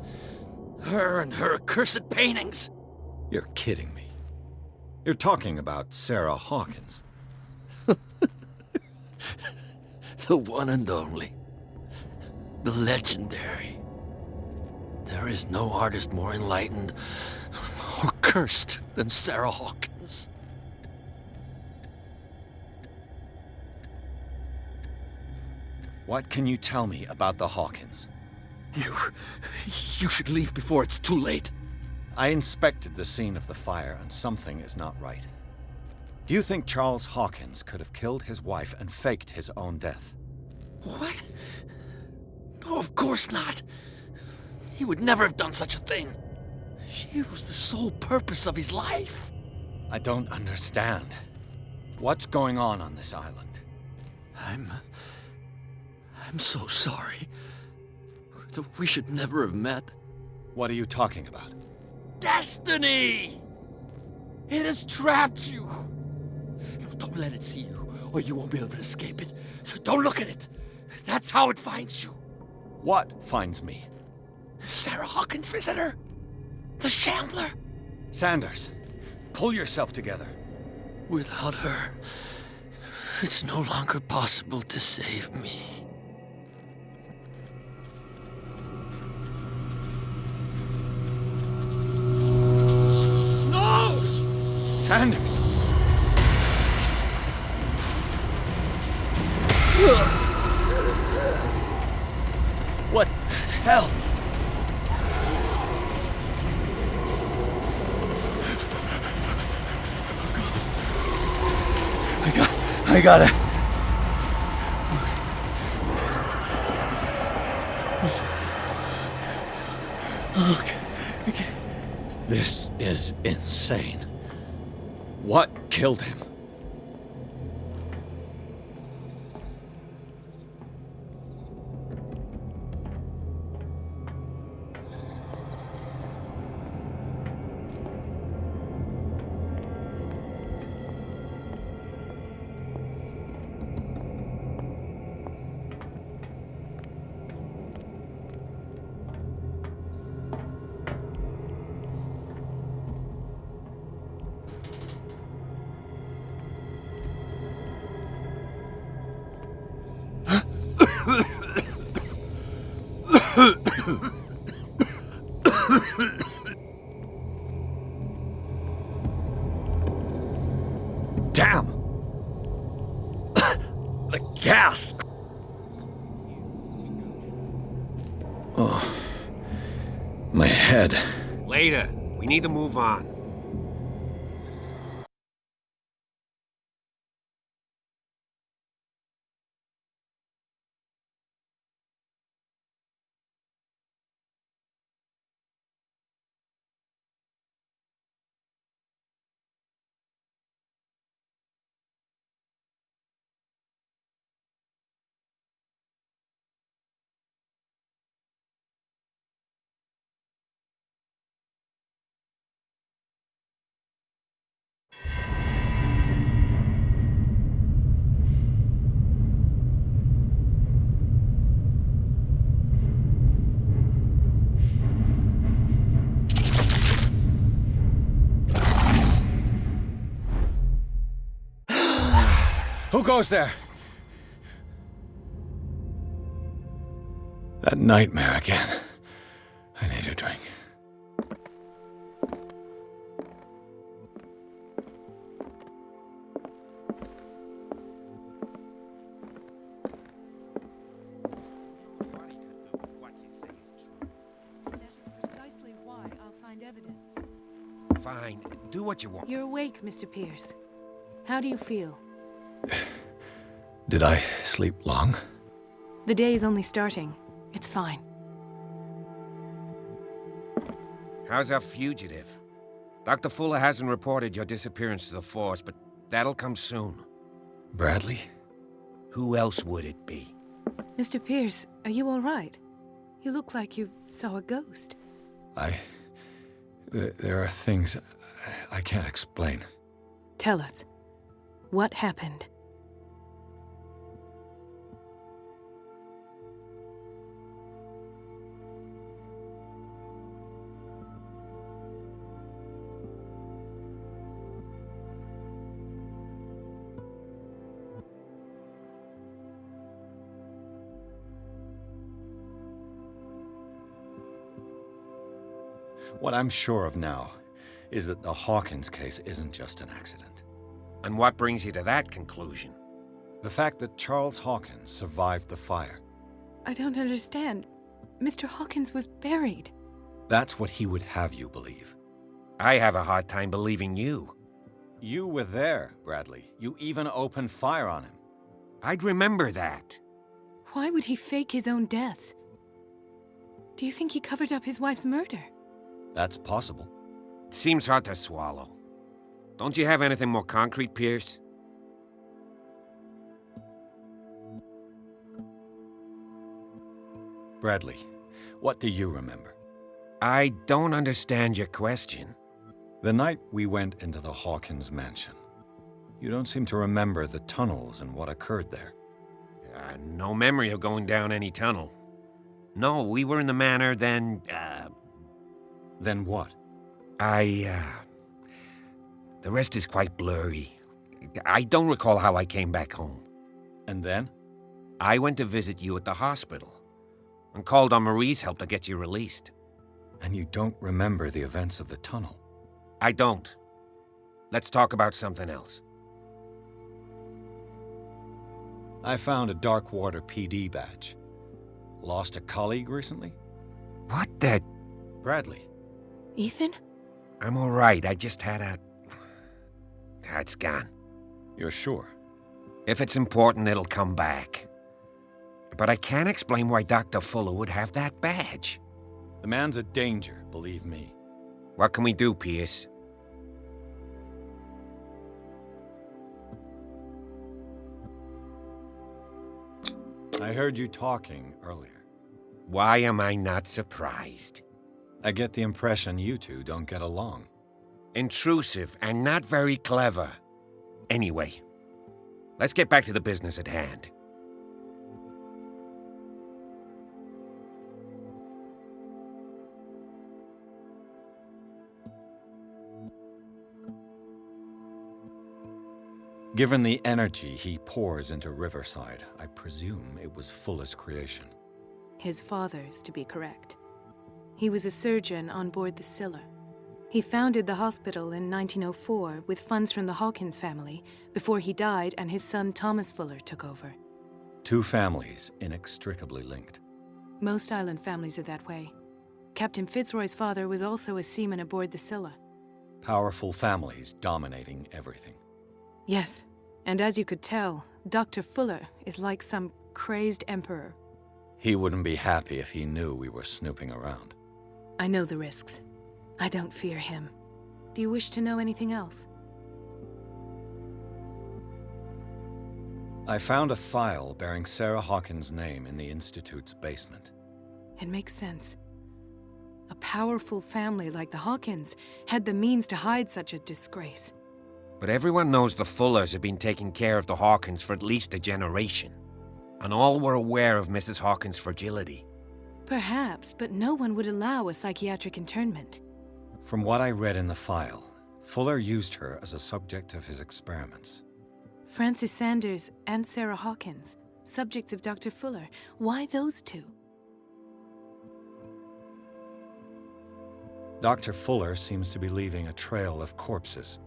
Her and her accursed paintings. You're kidding me. You're talking about Sarah Hawkins. The one and only. The legendary. There is no artist more enlightened or cursed than Sarah Hawkins. What can you tell me about the Hawkins? You should leave before it's too late. I inspected the scene of the fire, and something is not right. Do you think Charles Hawkins could have killed his wife and faked his own death? What? No, of course not. He would never have done such a thing. She was the sole purpose of his life. I don't understand. What's going on this island? I'm so sorry. We should never have met. What are you talking about? Destiny! It has trapped you. No, don't let it see you, or you won't be able to escape it. Don't look at it. That's how it finds you. What finds me? Sarah Hawkins' visitor. The Shambler. Sanders, pull yourself together. Without her, it's no longer possible to save me. No! Sanders! What the hell? I gotta... Okay. This is insane. What killed him? Damn! The gas! Oh, my head. Later. We need to move on. Who goes there? That nightmare again. I need a drink. That is precisely why I'll find evidence. Fine, do what you want. You're awake, Mr. Pierce. How do you feel? Did I sleep long? The day is only starting. It's fine. How's our fugitive? Dr. Fuller hasn't reported your disappearance to the Force, but that'll come soon. Bradley? Who else would it be? Mr. Pierce, are you all right? You look like you saw a ghost. There are things I can't explain. Tell us. What happened? What I'm sure of now is that the Hawkins case isn't just an accident. And what brings you to that conclusion? The fact that Charles Hawkins survived the fire. I don't understand. Mr. Hawkins was buried. That's what he would have you believe. I have a hard time believing you. You were there, Bradley. You even opened fire on him. I'd remember that. Why would he fake his own death? Do you think he covered up his wife's murder? That's possible. Seems hard to swallow. Don't you have anything more concrete, Pierce? Bradley, what do you remember? I don't understand your question. The night we went into the Hawkins mansion. You don't seem to remember the tunnels and what occurred there. No memory of going down any tunnel. No, we were in the manor, then, Then what? The rest is quite blurry. I don't recall how I came back home. And then? I went to visit you at the hospital and called on Marie's help to get you released. And you don't remember the events of the tunnel? I don't. Let's talk about something else. I found a Darkwater PD badge. Lost a colleague recently? What the? Bradley. Ethan? I'm all right. I just had a... It's gone. You're sure? If it's important, it'll come back. But I can't explain why Dr. Fuller would have that badge. The man's a danger, believe me. What can we do, Pierce? I heard you talking earlier. Why am I not surprised? I get the impression you two don't get along. Intrusive and not very clever. Anyway, let's get back to the business at hand. Given the energy he pours into Riverside, I presume it was Fuller's creation. His father's, to be correct. He was a surgeon on board the Scylla. He founded the hospital in 1904 with funds from the Hawkins family before he died and his son Thomas Fuller took over. Two families inextricably linked. Most island families are that way. Captain Fitzroy's father was also a seaman aboard the Scylla. Powerful families dominating everything. Yes, and as you could tell, Dr. Fuller is like some crazed emperor. He wouldn't be happy if he knew we were snooping around. I know the risks. I don't fear him. Do you wish to know anything else? I found a file bearing Sarah Hawkins' name in the Institute's basement. It makes sense. A powerful family like the Hawkins had the means to hide such a disgrace. But everyone knows the Fullers have been taking care of the Hawkins for at least a generation. And all were aware of Mrs. Hawkins' fragility. Perhaps, but no one would allow a psychiatric internment. From what I read in the file, Fuller used her as a subject of his experiments. Francis Sanders and Sarah Hawkins, subjects of Dr. Fuller. Why those two? Dr. Fuller seems to be leaving a trail of corpses.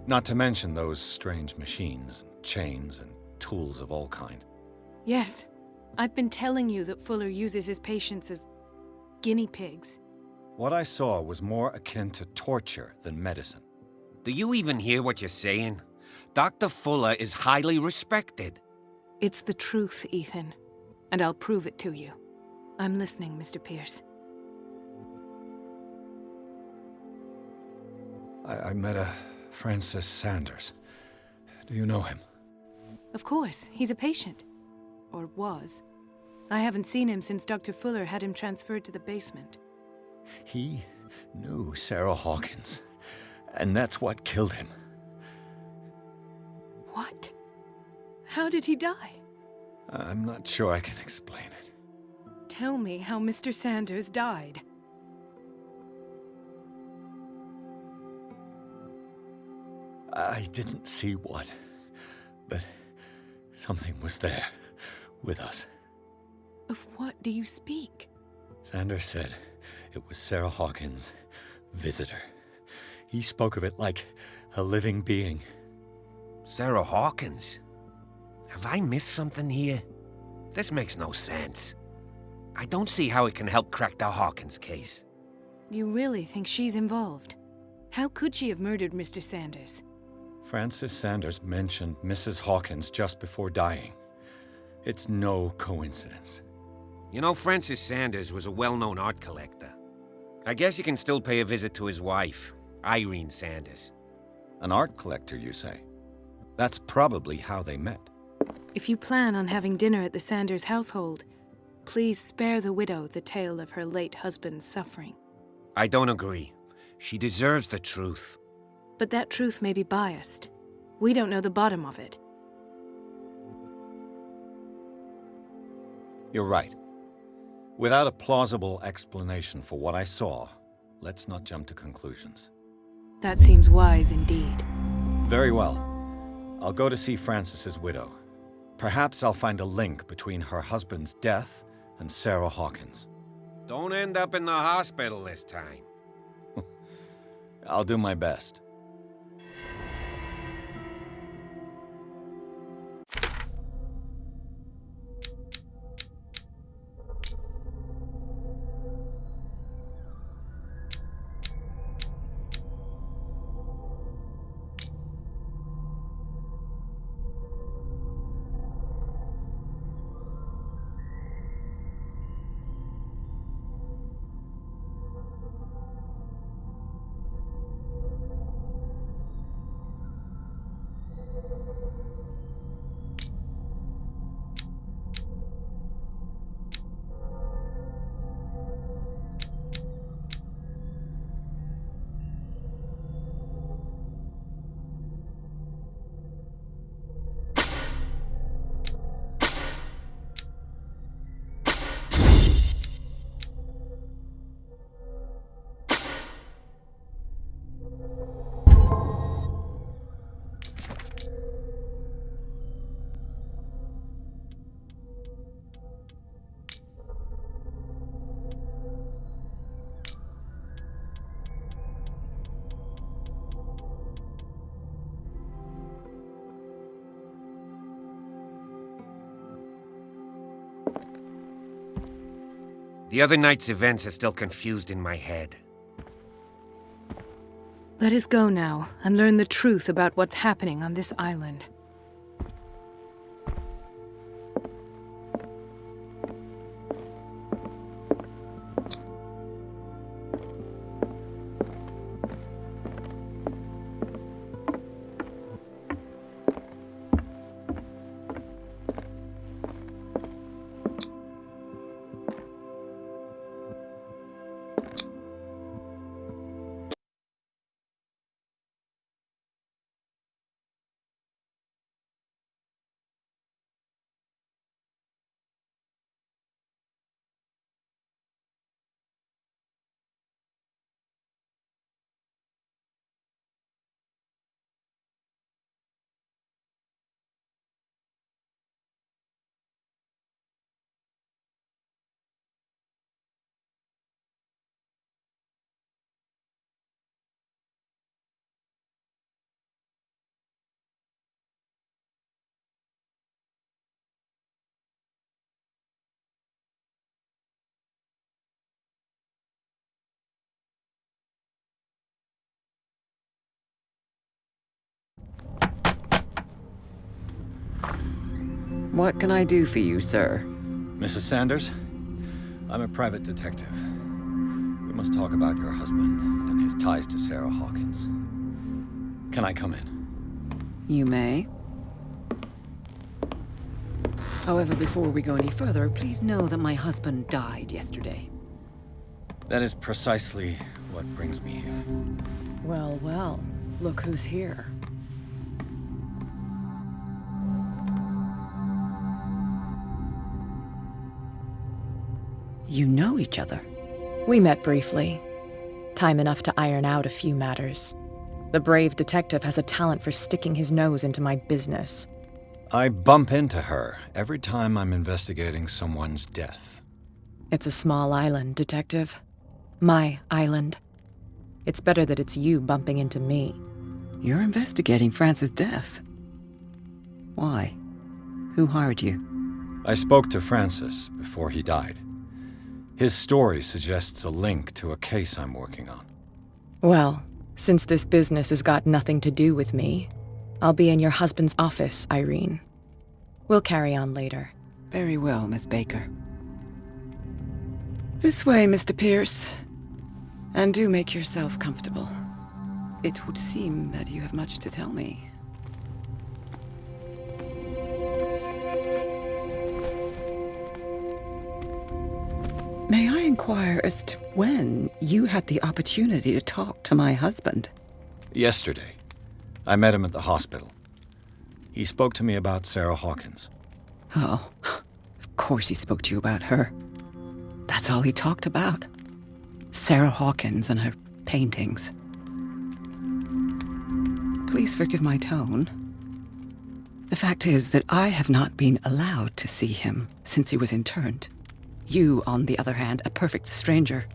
Not to mention those strange machines, chains, and tools of all kind. Yes. I've been telling you that Fuller uses his patients as guinea pigs. What I saw was more akin to torture than medicine. Do you even hear what you're saying? Dr. Fuller is highly respected. It's the truth, Ethan. And I'll prove it to you. I'm listening, Mr. Pierce. I met a Francis Sanders. Do you know him? Of course, he's a patient. Or was. I haven't seen him since Dr. Fuller had him transferred to the basement. He knew Sarah Hawkins, and that's what killed him. What? How did he die? I'm not sure I can explain it. Tell me how Mr. Sanders died. I didn't see what, but something was there, with us. Of what do you speak? Sanders said it was Sarah Hawkins' visitor. He spoke of it like a living being. Sarah Hawkins? Have I missed something here? This makes no sense. I don't see how it can help crack the Hawkins case. You really think she's involved? How could she have murdered Mr. Sanders? Francis Sanders mentioned Mrs. Hawkins just before dying. It's no coincidence. You know, Francis Sanders was a well-known art collector. I guess you can still pay a visit to his wife, Irene Sanders. An art collector, you say? That's probably how they met. If you plan on having dinner at the Sanders household, please spare the widow the tale of her late husband's suffering. I don't agree. She deserves the truth. But that truth may be biased. We don't know the bottom of it. You're right. Without a plausible explanation for what I saw, let's not jump to conclusions. That seems wise indeed. Very well. I'll go to see Francis's widow. Perhaps I'll find a link between her husband's death and Sarah Hawkins. Don't end up in the hospital this time. I'll do my best. The other night's events are still confused in my head. Let us go now and learn the truth about what's happening on this island. What can I do for you, sir? Mrs. Sanders, I'm a private detective. We must talk about your husband and his ties to Sarah Hawkins. Can I come in? You may. However, before we go any further, please know that my husband died yesterday. That is precisely what brings me here. Well, well, look who's here. You know each other? We met briefly. Time enough to iron out a few matters. The brave detective has a talent for sticking his nose into my business. I bump into her every time I'm investigating someone's death. It's a small island, Detective. My island. It's better that it's you bumping into me. You're investigating Francis' death. Why? Who hired you? I spoke to Francis before he died. His story suggests a link to a case I'm working on. Well, since this business has got nothing to do with me, I'll be in your husband's office, Irene. We'll carry on later. Very well, Miss Baker. This way, Mr. Pierce. And do make yourself comfortable. It would seem that you have much to tell me. May I inquire as to when you had the opportunity to talk to my husband? Yesterday. I met him at the hospital. He spoke to me about Sarah Hawkins. Oh, of course he spoke to you about her. That's all he talked about. Sarah Hawkins and her paintings. Please forgive my tone. The fact is that I have not been allowed to see him since he was interned. You, on the other hand, a perfect stranger,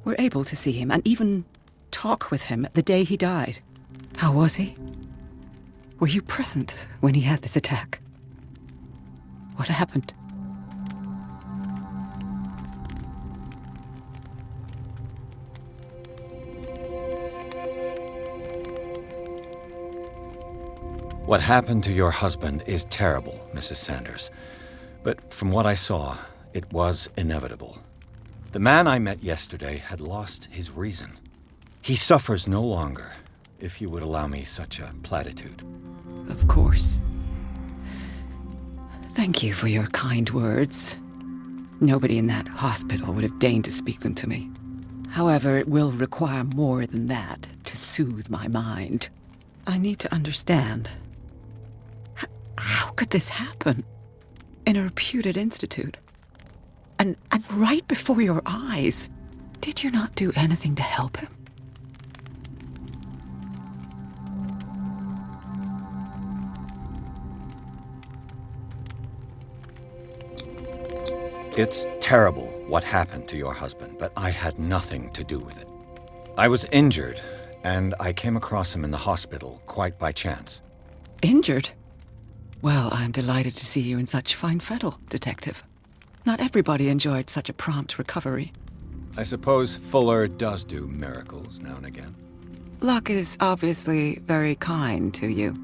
were able to see him and even talk with him the day he died. How was he? Were you present when he had this attack? What happened? What happened to your husband is terrible, Mrs. Sanders. But from what I saw, it was inevitable. The man I met yesterday had lost his reason. He suffers no longer, if you would allow me such a platitude. Of course. Thank you for your kind words. Nobody in that hospital would have deigned to speak them to me. However, it will require more than that to soothe my mind. I need to understand. How could this happen? In a reputed institute? And right before your eyes? Did you not do anything to help him? It's terrible what happened to your husband, but I had nothing to do with it. I was injured, and I came across him in the hospital quite by chance. Injured? Well, I'm delighted to see you in such fine fettle, Detective. Not everybody enjoyed such a prompt recovery. I suppose Fuller does do miracles now and again. Luck is obviously very kind to you.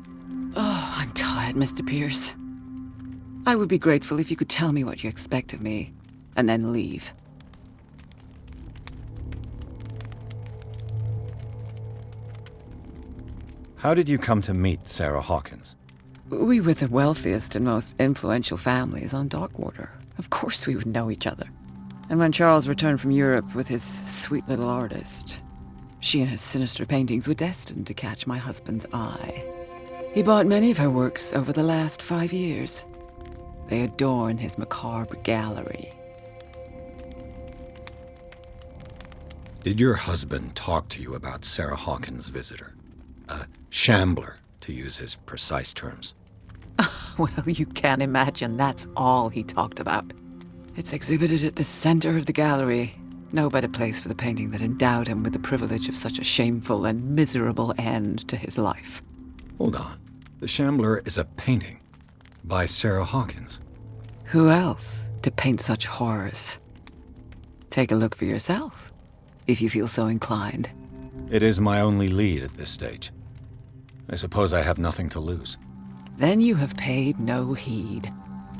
Oh, I'm tired, Mr. Pierce. I would be grateful if you could tell me what you expect of me, and then leave. How did you come to meet Sarah Hawkins? We were the wealthiest and most influential families on Darkwater. Of course we would know each other. And when Charles returned from Europe with his sweet little artist, she and her sinister paintings were destined to catch my husband's eye. He bought many of her works over the last 5 years. They adorn his macabre gallery. Did your husband talk to you about Sarah Hawkins' visitor? A shambler, to use his precise terms. Well, you can imagine that's all he talked about. It's exhibited at the center of the gallery. No better place for the painting that endowed him with the privilege of such a shameful and miserable end to his life. Hold on. The Shambler is a painting by Sarah Hawkins. Who else to paint such horrors? Take a look for yourself, if you feel so inclined. It is my only lead at this stage. I suppose I have nothing to lose. then you have paid no heed.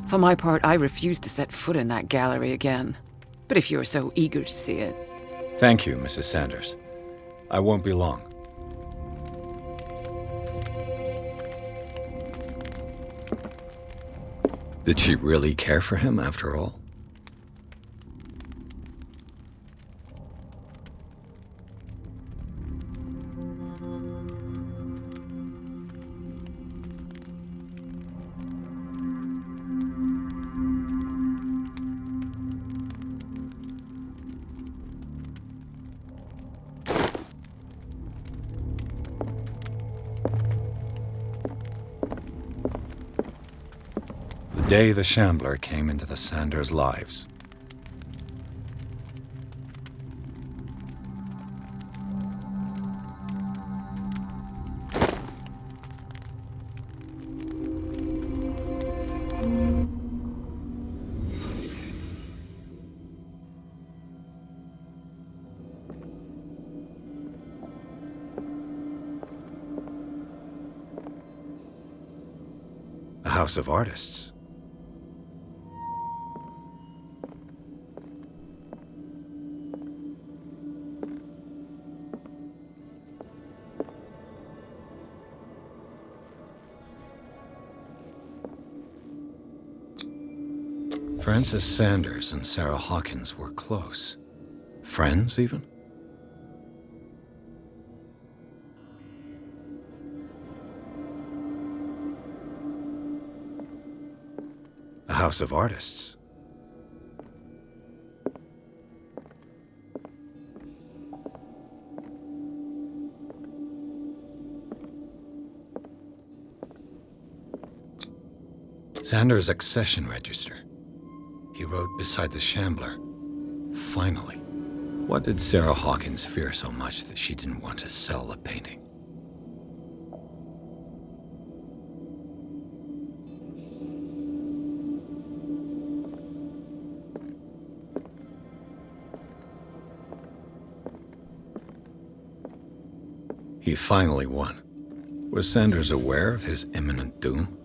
For my part, I refuse to set foot in that gallery again. But if you're so eager to see it... Thank you, Mrs. Sanders. I won't be long. Did she really care for him after all? The day the Shambler came into the Sanders' lives. A house of artists. Frances Sanders and Sarah Hawkins were close. Friends, even? A house of artists. Sanders' accession register. He wrote beside the Shambler, "Finally." What did Sarah Hawkins fear so much that she didn't want to sell the painting? He finally won. Was Sanders aware of his imminent doom?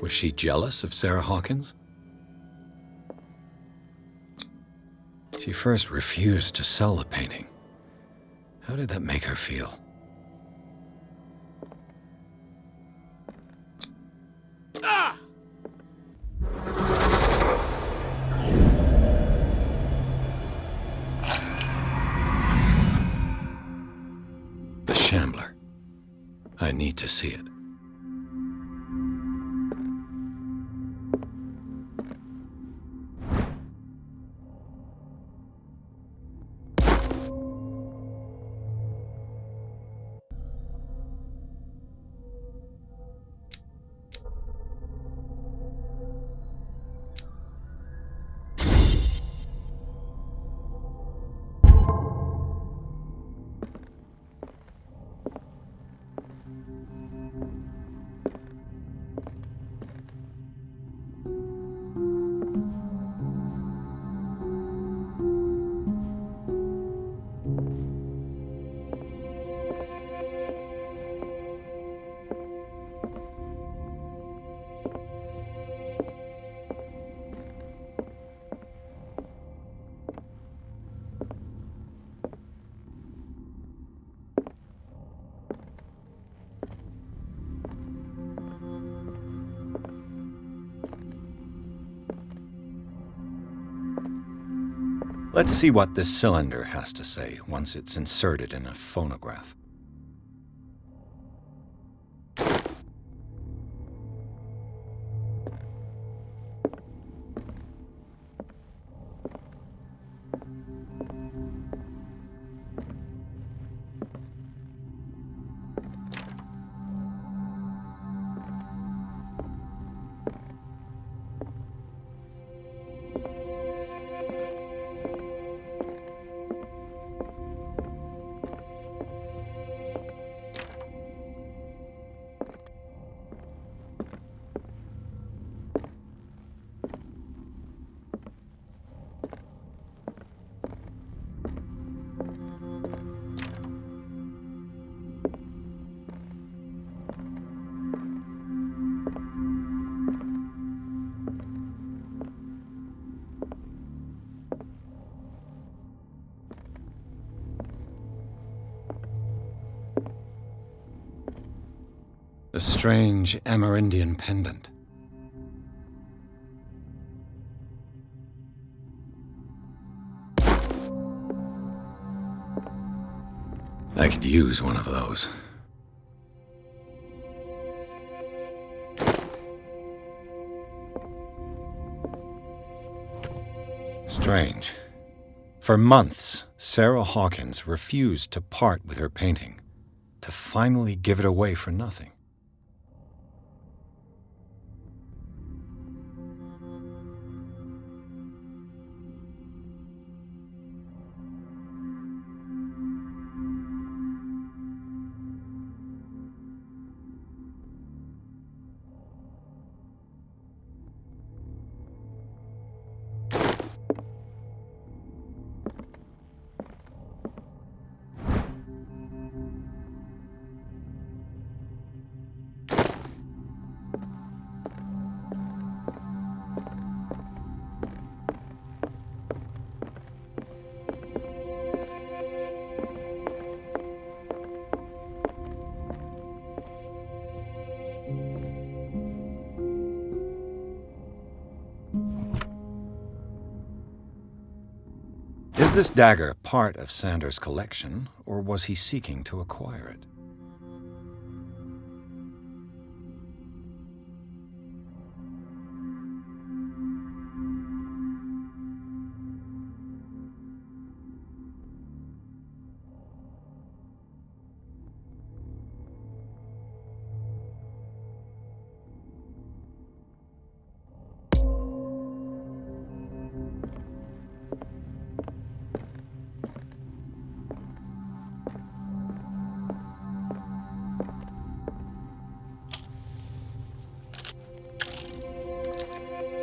Was she jealous of Sarah Hawkins? She first refused to sell the painting. How did that make her feel? The Shambler. I need to see it. Let's see what this cylinder has to say once it's inserted in a phonograph. A strange Amerindian pendant. I could use one of those. Strange. For months, Sarah Hawkins refused to part with her painting, to finally give it away for nothing. Is this dagger part of Sanders' collection, or was he seeking to acquire it?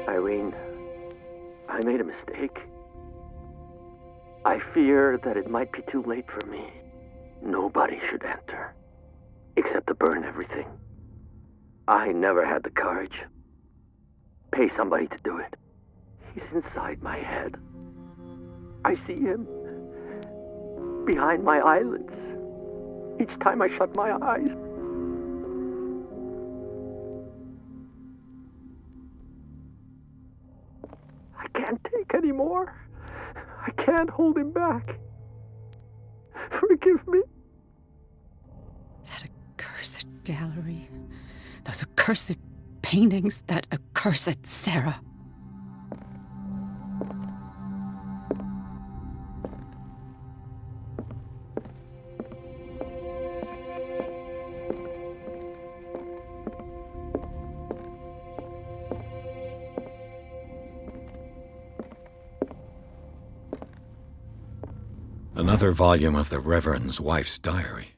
Irene, I made a mistake. I fear that it might be too late for me. Nobody should enter, except to burn everything. I never had the courage. Pay somebody to do it. He's inside my head. I see him behind my eyelids each time I shut my eyes. I can't take any more. I can't hold him back. Forgive me. That accursed gallery. Those accursed paintings. That accursed Sarah. Another volume of the Reverend's wife's diary.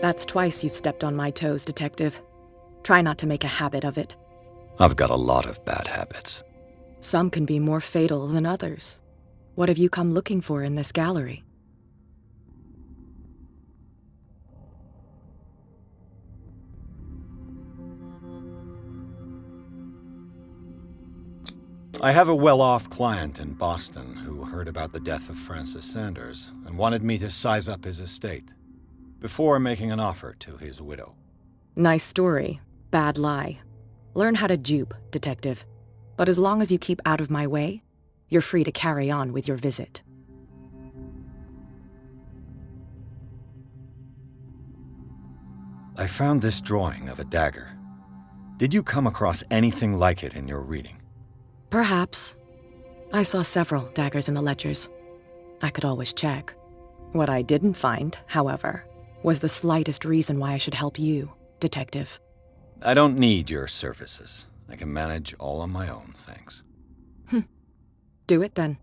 That's twice you've stepped on my toes, Detective. Try not to make a habit of it. I've got a lot of bad habits. Some can be more fatal than others. What have you come looking for in this gallery? I have a well-off client in Boston who heard about the death of Francis Sanders and wanted me to size up his estate before making an offer to his widow. Nice story. Bad lie. Learn how to dupe, Detective. But as long as you keep out of my way, you're free to carry on with your visit. I found this drawing of a dagger. Did you come across anything like it in your reading? Perhaps. I saw several daggers in the ledgers. I could always check. What I didn't find, however, was the slightest reason why I should help you, Detective. I don't need your services. I can manage all on my own, thanks. Do it then.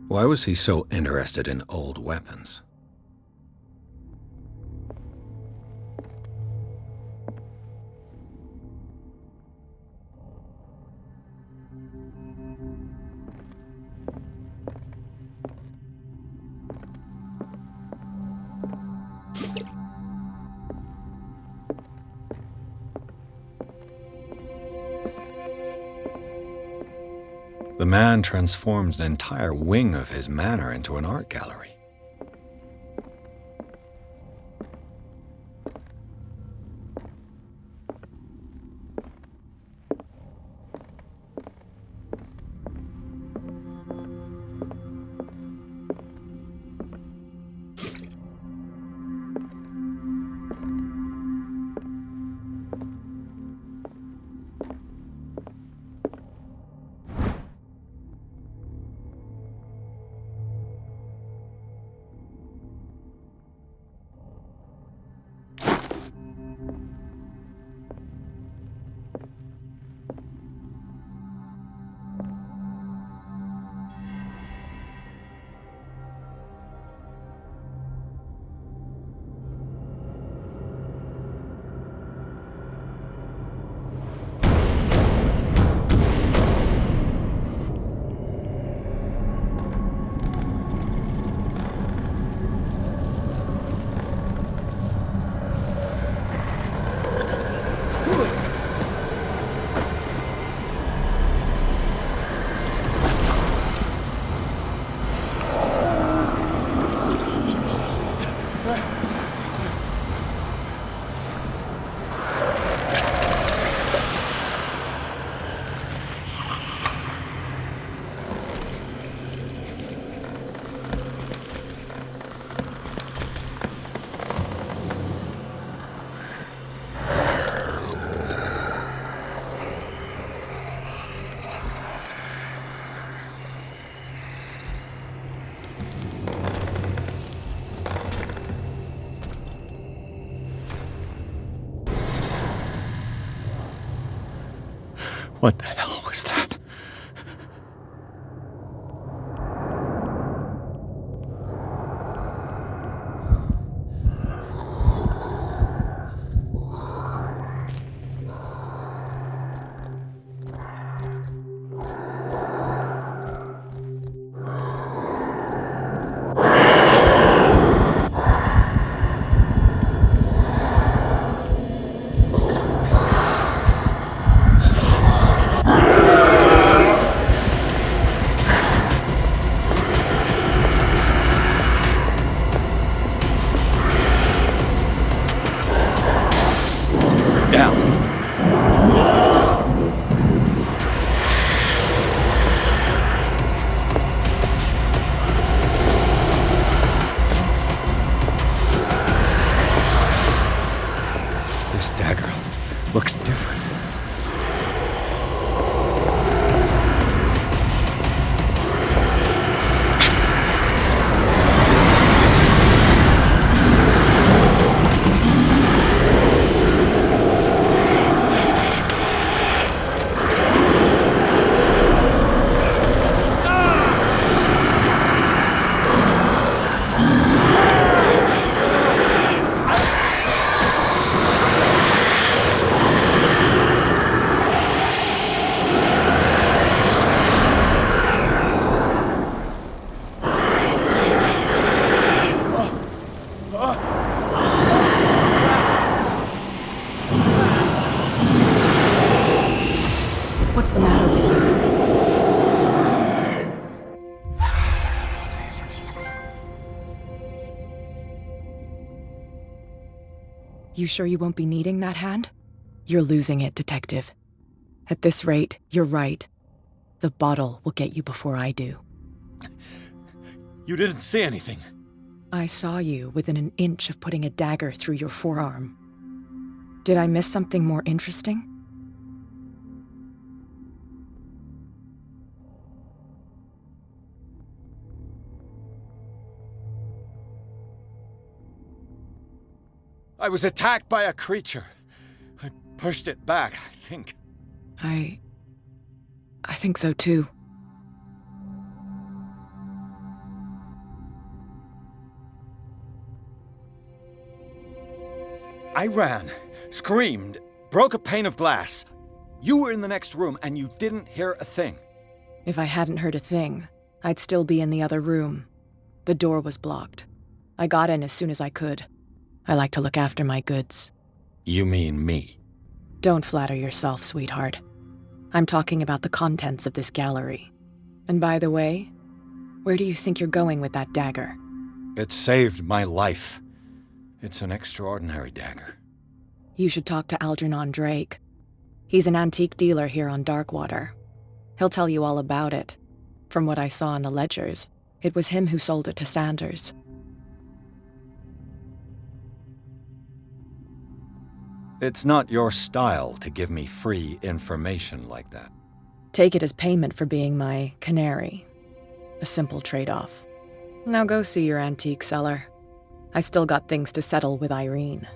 Why was he so interested in old weapons? The man transformed an entire wing of his manor into an art gallery. What the hell was that? This dagger looks different. What's the matter with you? You sure you won't be needing that hand? You're losing it, Detective. At this rate, you're right. The bottle will get you before I do. You didn't see anything. I saw you within an inch of putting a dagger through your forearm. Did I miss something more interesting? I was attacked by a creature. I pushed it back, I think. I think so too. I ran, screamed, broke a pane of glass. You were in the next room and you didn't hear a thing. If I hadn't heard a thing, I'd still be in the other room. The door was blocked. I got in as soon as I could. I like to look after my goods. You mean me? Don't flatter yourself, sweetheart. I'm talking about the contents of this gallery. And by the way, where do you think you're going with that dagger? It saved my life. It's an extraordinary dagger. You should talk to Algernon Drake. He's an antique dealer here on Darkwater. He'll tell you all about it. From what I saw in the ledgers, it was him who sold it to Sanders. It's not your style to give me free information like that. Take it as payment for being my canary. A simple trade-off. Now go see your antique seller. I've still got things to settle with Irene.